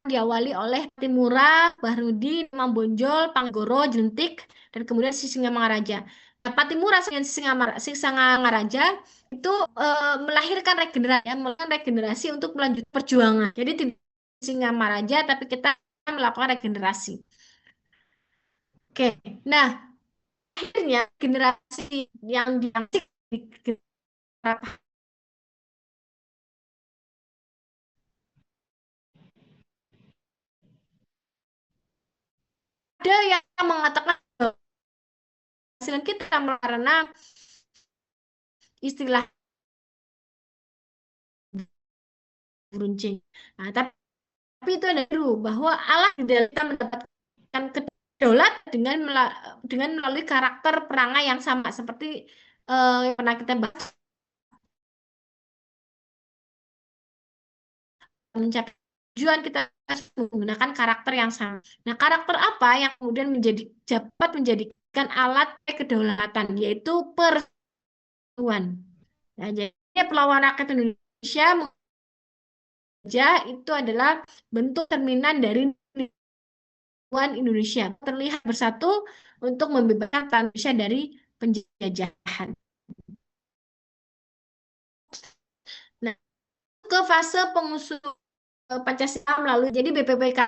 diawali oleh Timura, Bahrudin, Imam Bonjol, Panggoro, Jentik, dan kemudian Sisingamangaraja. Nah, Patimura dengan Sisingamangaraja itu melahirkan regenerasi, ya, melakukan regenerasi untuk melanjutkan perjuangan. Jadi tidak Sisingamaraja, tapi kita melakukan regenerasi. Oke, nah akhirnya generasi yang diangkat ada yang mengatakan hasil kita karena istilah beruncing. Nah, tapi itu ada dulu bahwa Allah tidak kita mendapatkan kedaulatan dengan melalui karakter perangai yang sama seperti yang pernah kita bahas mencapai tujuan kita menggunakan karakter yang sama. Nah, karakter apa yang kemudian dapat menjadikan alat kedaulatan yaitu persatuan. Nah, jadi perlawanan rakyat Indonesia itu adalah bentuk cerminan dari Indonesia terlihat bersatu untuk membebaskan tanah Indonesia dari penjajahan. Nah, ke fase pengusutan Pancasila melalui jadi BPPK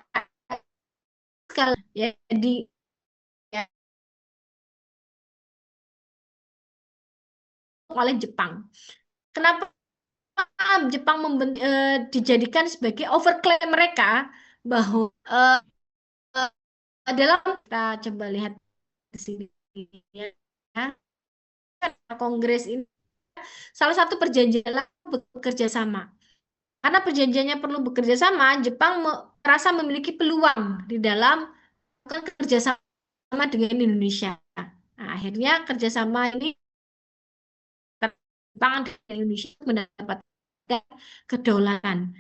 ya di ya, oleh Jepang. Kenapa Jepang dijadikan sebagai overclaim mereka bahwa dalam kita coba lihat di sini ya, Kongres ini salah satu perjanjian adalah bekerja sama. Karena perjanjiannya perlu bekerja sama, Jepang merasa memiliki peluang di dalam kerjasama dengan Indonesia. Nah, akhirnya kerjasama ini Jepang dan Indonesia mendapatkan kedaulatan.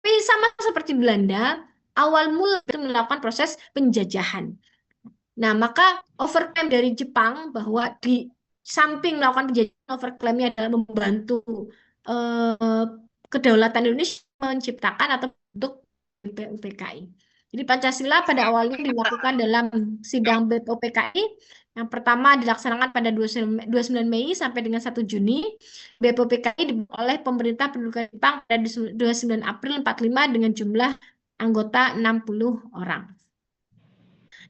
Tapi sama seperti Belanda, awal mula itu melakukan proses penjajahan. Nah, maka overclaim dari Jepang bahwa di samping melakukan penjajahan, overclaimnya adalah membantu eh, kedaulatan Indonesia menciptakan atau bentuk BPUPKI. Jadi Pancasila pada awalnya dilakukan dalam sidang BPUPKI. Yang pertama dilaksanakan pada 29 Mei sampai dengan 1 Juni. BPUPKI dibuat oleh pemerintah pendudukan Jepang pada 29 April 45 dengan jumlah anggota 60 orang.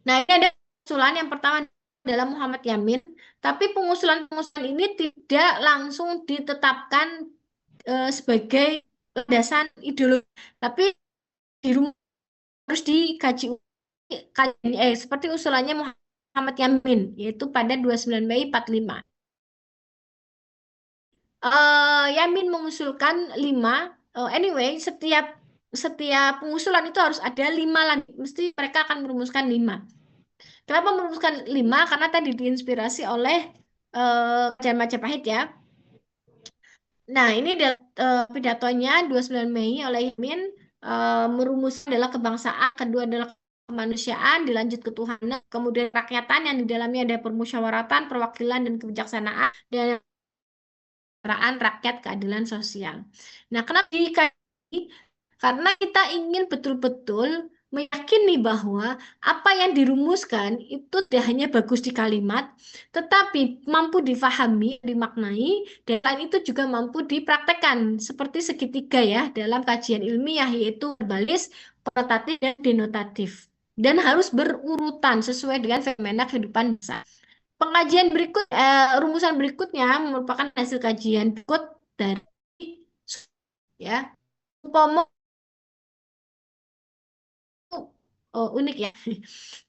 Nah, ini ada pengusulan yang pertama adalah Muhammad Yamin, tapi pengusulan-pengusulan ini tidak langsung ditetapkan sebagai landasan ideologi, tapi harus dikaji seperti usulannya Muhammad Yamin, yaitu pada 29 Mei 45. Yamin mengusulkan 5. Anyway, setiap setiap pengusulan itu harus ada 5 lagi. Mesti mereka akan merumuskan 5. Kenapa merumuskan 5? Karena tadi diinspirasi oleh Jan Majapahit ya. Nah, ini pidatonya 29 Mei oleh Yamin, merumuskan adalah kebangsaan, kedua adalah kemanusiaan, dilanjut ketuhanan, kemudian rakyatan yang di dalamnya ada permusyawaratan, perwakilan, dan kebijaksanaan, dan rakyat, keadilan sosial. Nah, kenapa dikaji? Karena kita ingin betul-betul meyakini bahwa apa yang dirumuskan itu tidak hanya bagus di kalimat, tetapi mampu difahami, dimaknai, dan selain itu juga mampu dipraktekkan seperti segitiga ya dalam kajian ilmiah, yaitu verbalis, konotatif, dan denotatif. Dan harus berurutan sesuai dengan fenomena kehidupan bangsa. Pengajian berikut, rumusan berikutnya merupakan hasil kajian berikut dari ya Supomo. Unik ya.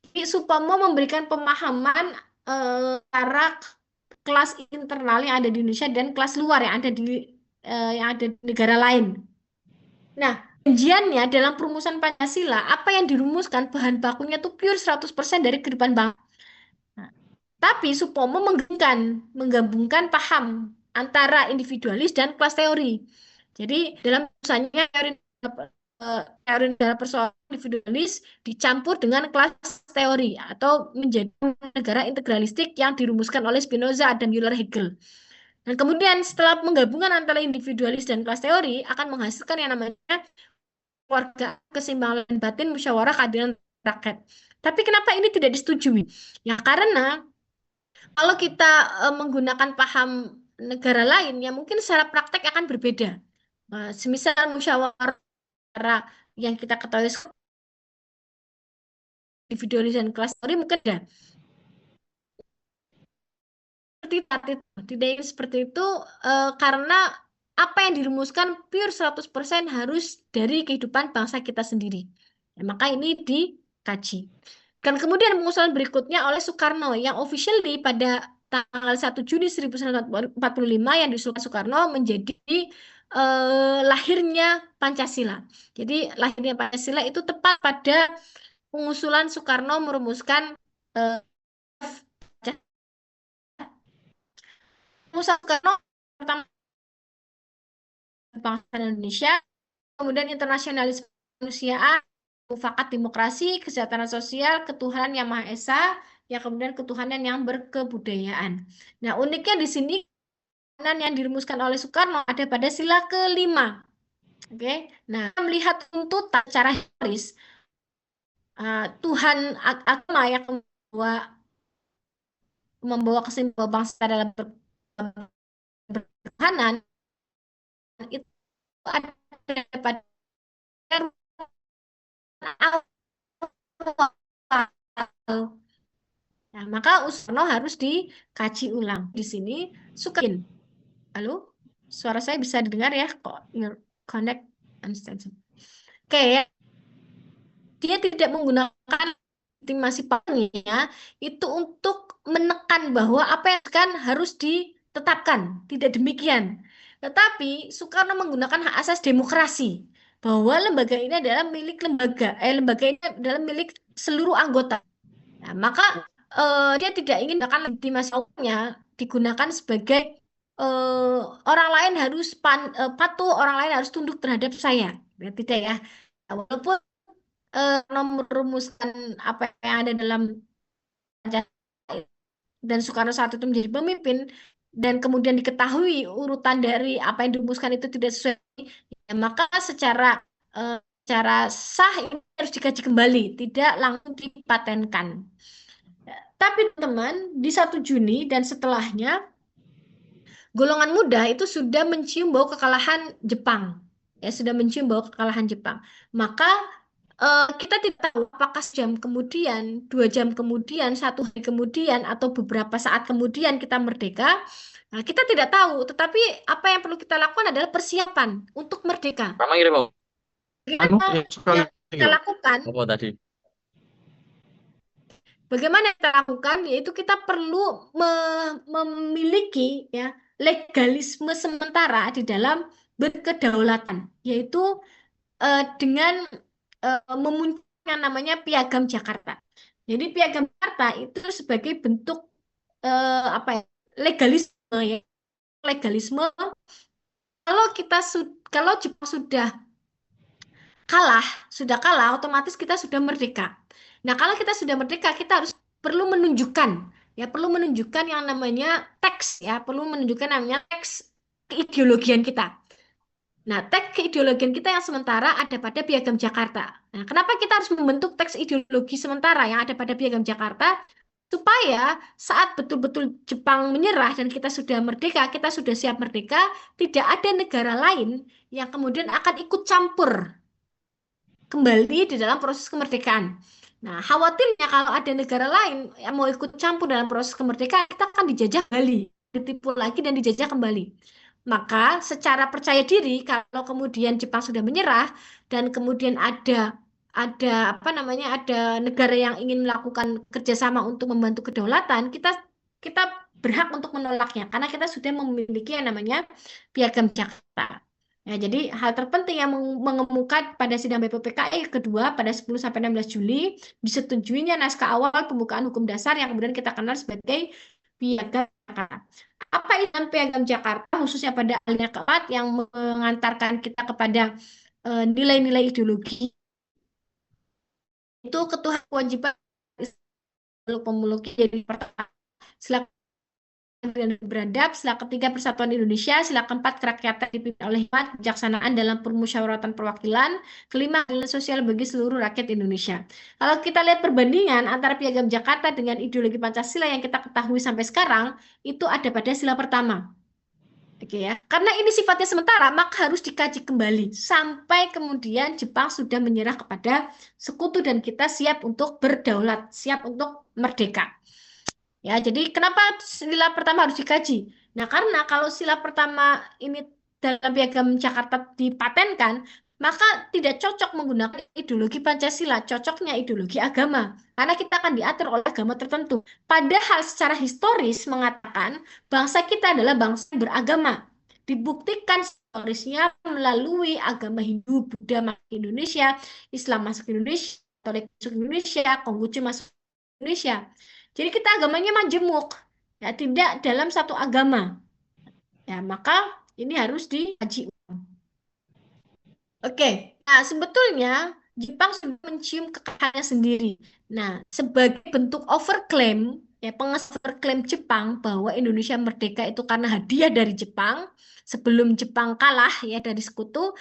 Jadi Supomo memberikan pemahaman antara kelas internal yang ada di Indonesia dan kelas luar yang ada di negara lain. Nah, kajiannya dalam perumusan Pancasila, apa yang dirumuskan bahan bakunya itu pure 100% dari kehidupan bangsa. Tapi Supomo menggabungkan paham antara individualis dan kelas teori. Jadi dalam misalnya teori negara persoalan individualis dicampur dengan kelas teori atau menjadi negara integralistik yang dirumuskan oleh Spinoza dan Müller Hegel. Dan kemudian setelah menggabungkan antara individualis dan kelas teori akan menghasilkan yang namanya keluarga keseimbangan batin musyawarah keadilan rakyat. Tapi kenapa ini tidak disetujui? Ya karena kalau kita menggunakan paham negara lain, ya mungkin secara praktek akan berbeda. Semisal musyawarah yang kita ketahui individualis dan kelas teori mungkin ada. Tidak ingin seperti itu karena apa yang dirumuskan pure 100% harus dari kehidupan bangsa kita sendiri. Ya, maka ini dikaji. Dan kemudian pengusulan berikutnya oleh Soekarno yang officially pada tanggal 1 Juni 1945 yang diusulkan Soekarno menjadi lahirnya Pancasila. Jadi lahirnya Pancasila itu tepat pada pengusulan Soekarno merumuskan eh, Soekarno pertama bangsa Indonesia, kemudian internasionalisme kemanusiaan, mufakat demokrasi, kesejahteraan sosial, ketuhanan yang Maha Esa, ya kemudian ketuhanan yang berkebudayaan. Nah, uniknya di sini yang dirumuskan oleh Soekarno ada pada sila kelima. Oke, nah melihat tuntutan secara historis Tuhan agama yang membawa kesimpulan bangsa dalam berketuhanan itu ada pada awal. Nah, maka Usno harus dikaji ulang. Di sini Sukain. Halo? Suara saya bisa didengar ya kok. Connect understand. Oke ya, dia tidak menggunakan legitimasi parlemennya itu untuk menekan bahwa apa yang kan harus ditetapkan. Tidak demikian. Tetapi Soekarno menggunakan hak asas demokrasi bahwa lembaga ini adalah milik lembaga ini adalah milik seluruh anggota. Nah, maka dia tidak ingin bahkan legitimasi awalnya digunakan sebagai orang lain harus patuh, orang lain harus tunduk terhadap saya. Ya, tidak ya. Walaupun merumuskan apa yang ada dalam Pancasila dan Soekarno saat itu menjadi pemimpin dan kemudian diketahui urutan dari apa yang dirumuskan itu tidak sesuai, ya, maka secara sah ini harus dikaji kembali, tidak langsung dipatenkan. Tapi teman, di 1 Juni dan setelahnya, golongan muda itu sudah mencium bau kekalahan Jepang. Ya, sudah mencium bau kekalahan Jepang. Maka kita tidak tahu apakah jam kemudian, 2 jam kemudian, 1 hari kemudian, atau beberapa saat kemudian kita merdeka. Nah, kita tidak tahu, tetapi apa yang perlu kita lakukan adalah persiapan untuk merdeka. Karena ngirim anu Kita, ya, sekali yang kita yuk. lakukan, Apa tadi? bagaimana yang kita lakukan, yaitu kita perlu memiliki ya legalisme sementara di dalam berkedaulatan, yaitu dengan memunculkan yang namanya Piagam Jakarta. Jadi Piagam Jakarta itu sebagai bentuk apa ya, legalisme ya, legalisme kalau kalau Jepang sudah kalah, otomatis kita sudah merdeka. Nah, kalau kita sudah merdeka, kita harus perlu menunjukkan yang namanya teks ya, perlu menunjukkan namanya teks keideologian kita. Nah, teks keideologian kita yang sementara ada pada Piagam Jakarta. Nah, kenapa kita harus membentuk teks ideologi sementara yang ada pada Piagam Jakarta? Supaya saat betul-betul Jepang menyerah dan kita sudah merdeka, kita sudah siap merdeka, tidak ada negara lain yang kemudian akan ikut campur kembali di dalam proses kemerdekaan. Nah, khawatirnya kalau ada negara lain yang mau ikut campur dalam proses kemerdekaan, kita akan dijajah kembali, ditipu lagi dan dijajah kembali. Maka secara percaya diri, kalau kemudian Jepang sudah menyerah dan kemudian ada apa namanya, ada negara yang ingin melakukan kerjasama untuk membantu kedaulatan, kita berhak untuk menolaknya karena kita sudah memiliki yang namanya Piagam Jakarta. Ya, jadi hal terpenting yang mengemuka pada sidang BPPKI kedua pada 10 sampai 16 Juli disetujuinya naskah awal pembukaan hukum dasar yang kemudian kita kenal sebagai Piagam Jakarta. Apa itu Piagam Jakarta khususnya pada alinea keempat yang mengantarkan kita kepada nilai-nilai ideologi itu kewajiban pemeluk jadi pertama sila dan beradab, sila ketiga persatuan Indonesia, sila keempat kerakyatan dipimpin oleh hikmat, kebijaksanaan dalam permusyawaratan perwakilan, kelima keadilan sosial bagi seluruh rakyat Indonesia. Kalau kita lihat perbandingan antara Piagam Jakarta dengan ideologi Pancasila yang kita ketahui sampai sekarang, itu ada pada sila pertama. Oke ya, karena ini sifatnya sementara, maka harus dikaji kembali sampai kemudian Jepang sudah menyerah kepada sekutu dan kita siap untuk berdaulat, siap untuk merdeka. Ya, jadi kenapa sila pertama harus dikaji? Nah, karena kalau sila pertama ini dalam Piagam Jakarta dipatenkan, maka tidak cocok menggunakan ideologi Pancasila, cocoknya ideologi agama. Karena kita akan diatur oleh agama tertentu. Padahal secara historis mengatakan bangsa kita adalah bangsa yang beragama. Dibuktikan historisnya melalui agama Hindu, Buddha masuk ke Indonesia, Islam masuk ke Indonesia, Katolik masuk ke Indonesia, Konghucu masuk ke Indonesia. Jadi kita agamanya majemuk, ya tidak dalam satu agama. Ya, maka ini harus dikaji. Oke, nah sebetulnya Jepang sudah mencium kekalahannya sendiri. Nah, sebagai bentuk overclaim, ya overclaim Jepang bahwa Indonesia merdeka itu karena hadiah dari Jepang, sebelum Jepang kalah ya dari sekutu,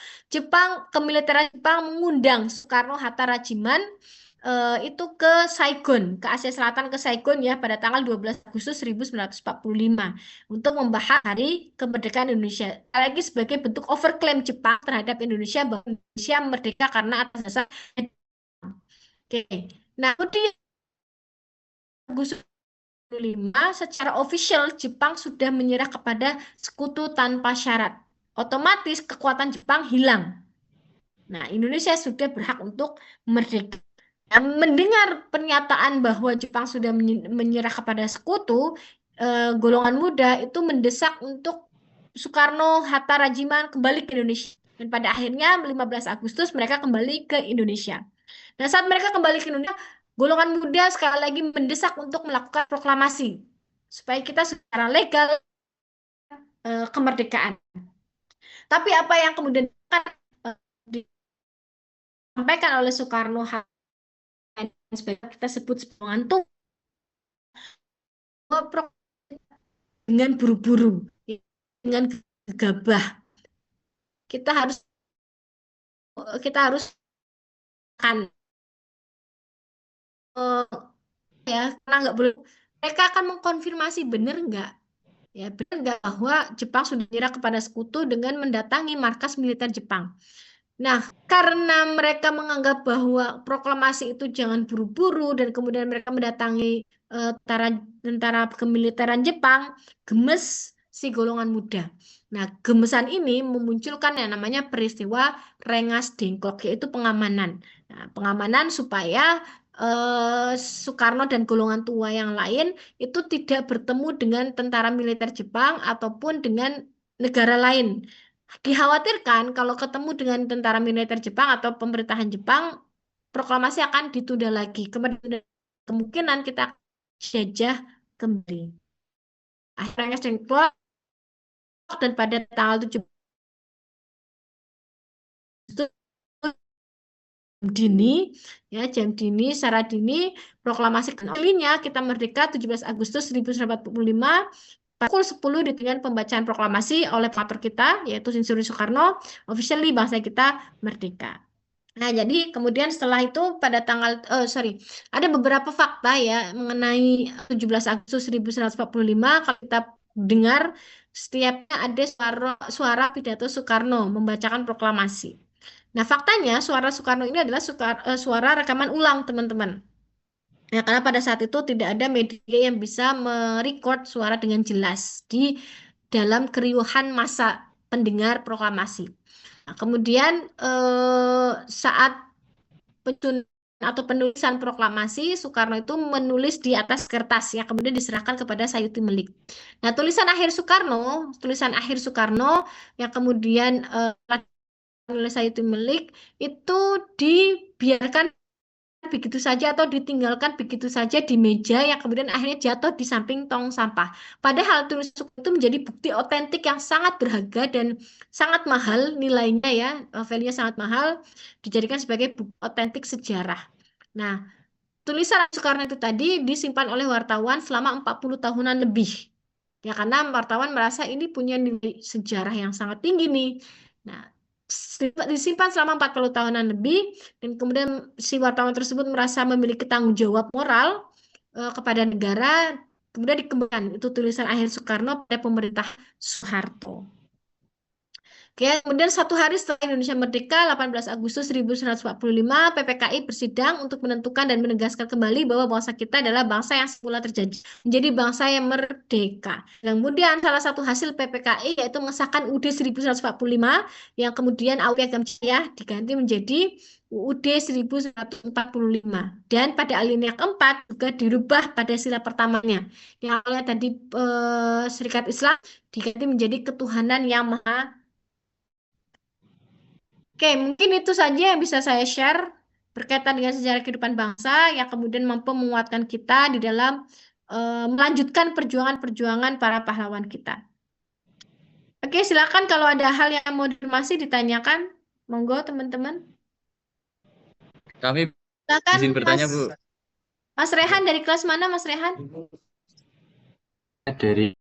kemiliteran Jepang mengundang Soekarno Hatta Rajiman itu ke Saigon, ke Asia Selatan ke Saigon ya pada tanggal 12 Agustus 1945 untuk membahas Hari Kemerdekaan Indonesia. Lagi sebagai bentuk overclaim Jepang terhadap Indonesia bahwa Indonesia merdeka karena atas dasar. Oke. Nah, kemudian Agustus secara official Jepang sudah menyerah kepada sekutu tanpa syarat. Otomatis kekuatan Jepang hilang. Nah, Indonesia sudah berhak untuk merdeka. Nah, mendengar pernyataan bahwa Jepang sudah menyerah kepada sekutu, golongan muda itu mendesak untuk Soekarno, Hatta, Rajiman kembali ke Indonesia. Dan pada akhirnya 15 Agustus mereka kembali ke Indonesia. Nah, saat mereka kembali ke Indonesia, golongan muda sekali lagi mendesak untuk melakukan proklamasi supaya kita secara legal kemerdekaan. Tapi apa yang kemudian disampaikan oleh Soekarno sebagai kita sebut pengantuk dengan buru-buru, dengan gegabah. Kita harus kita harus kan ya karena nggak boleh mereka akan mengkonfirmasi benar nggak ya benar nggak bahwa Jepang sudah menyerah kepada sekutu dengan mendatangi markas militer Jepang. Nah, karena mereka menganggap bahwa proklamasi itu jangan buru-buru dan kemudian mereka mendatangi tentara tentara kemiliteran Jepang, gemes si golongan muda. Nah, gemesan ini memunculkan yang namanya peristiwa Rengas Dengklok, yaitu pengamanan. Nah, pengamanan supaya Soekarno dan golongan tua yang lain itu tidak bertemu dengan tentara militer Jepang ataupun dengan negara lain. Dikhawatirkan kalau ketemu dengan tentara militer Jepang atau pemerintahan Jepang, proklamasi akan ditunda lagi. Kemudian kemungkinan kita jajah kembali. Akhirnya keluar dan pada tanggal 7 Agustus dini, ya jam dini, secara dini, proklamasi kembalinya kita merdeka 17 Agustus 1945. Pukul 10 dengan pembacaan proklamasi oleh pater kita, yaitu Insinyur Soekarno, officially bangsa kita merdeka. Nah, jadi kemudian setelah itu pada tanggal, ada beberapa fakta ya mengenai 17 Agustus 1945 kalau kita dengar setiapnya ada suara pidato Soekarno membacakan proklamasi. Nah, faktanya suara Soekarno ini adalah suara rekaman ulang, teman-teman. Ya, karena pada saat itu tidak ada media yang bisa merecord suara dengan jelas di dalam keriuhan masa pendengar proklamasi. Nah, kemudian saat atau penulisan proklamasi, Soekarno itu menulis di atas kertas yang kemudian diserahkan kepada Sayuti Melik. Nah, tulisan akhir Soekarno yang kemudian oleh Sayuti Melik itu dibiarkan begitu saja atau ditinggalkan begitu saja di meja yang kemudian akhirnya jatuh di samping tong sampah. Padahal tulisan itu menjadi bukti otentik yang sangat berharga dan sangat mahal nilainya ya, value-nya sangat mahal, dijadikan sebagai bukti otentik sejarah. Nah, tulisan Soekarno itu tadi disimpan oleh wartawan selama 40 tahunan lebih. Ya karena wartawan merasa ini punya nilai sejarah yang sangat tinggi nih. Nah, disimpan selama 40 tahunan lebih dan kemudian si wartawan tersebut merasa memiliki tanggung jawab moral kepada negara, kemudian dikembangkan itu tulisan akhir Soekarno pada pemerintah Soeharto. Oke, kemudian satu hari setelah Indonesia merdeka, 18 Agustus 1945, PPKI bersidang untuk menentukan dan menegaskan kembali bahwa bangsa kita adalah bangsa yang semula terjadi menjadi bangsa yang merdeka. Kemudian salah satu hasil PPKI yaitu mengesahkan UUD 1945 yang kemudian AU Piagam Jaya diganti menjadi UUD 1945. Dan pada alinea keempat juga dirubah pada sila pertamanya. Yang awalnya tadi Serikat Islam diganti menjadi ketuhanan yang maha. Oke, mungkin itu saja yang bisa saya share berkaitan dengan sejarah kehidupan bangsa yang kemudian mampu menguatkan kita di dalam melanjutkan perjuangan-perjuangan para pahlawan kita. Oke, silakan kalau ada hal yang mau masih ditanyakan, monggo teman-teman. Kami Silakan izin bertanya, Bu. Mas Rehan dari kelas mana, Mas Rehan? Dari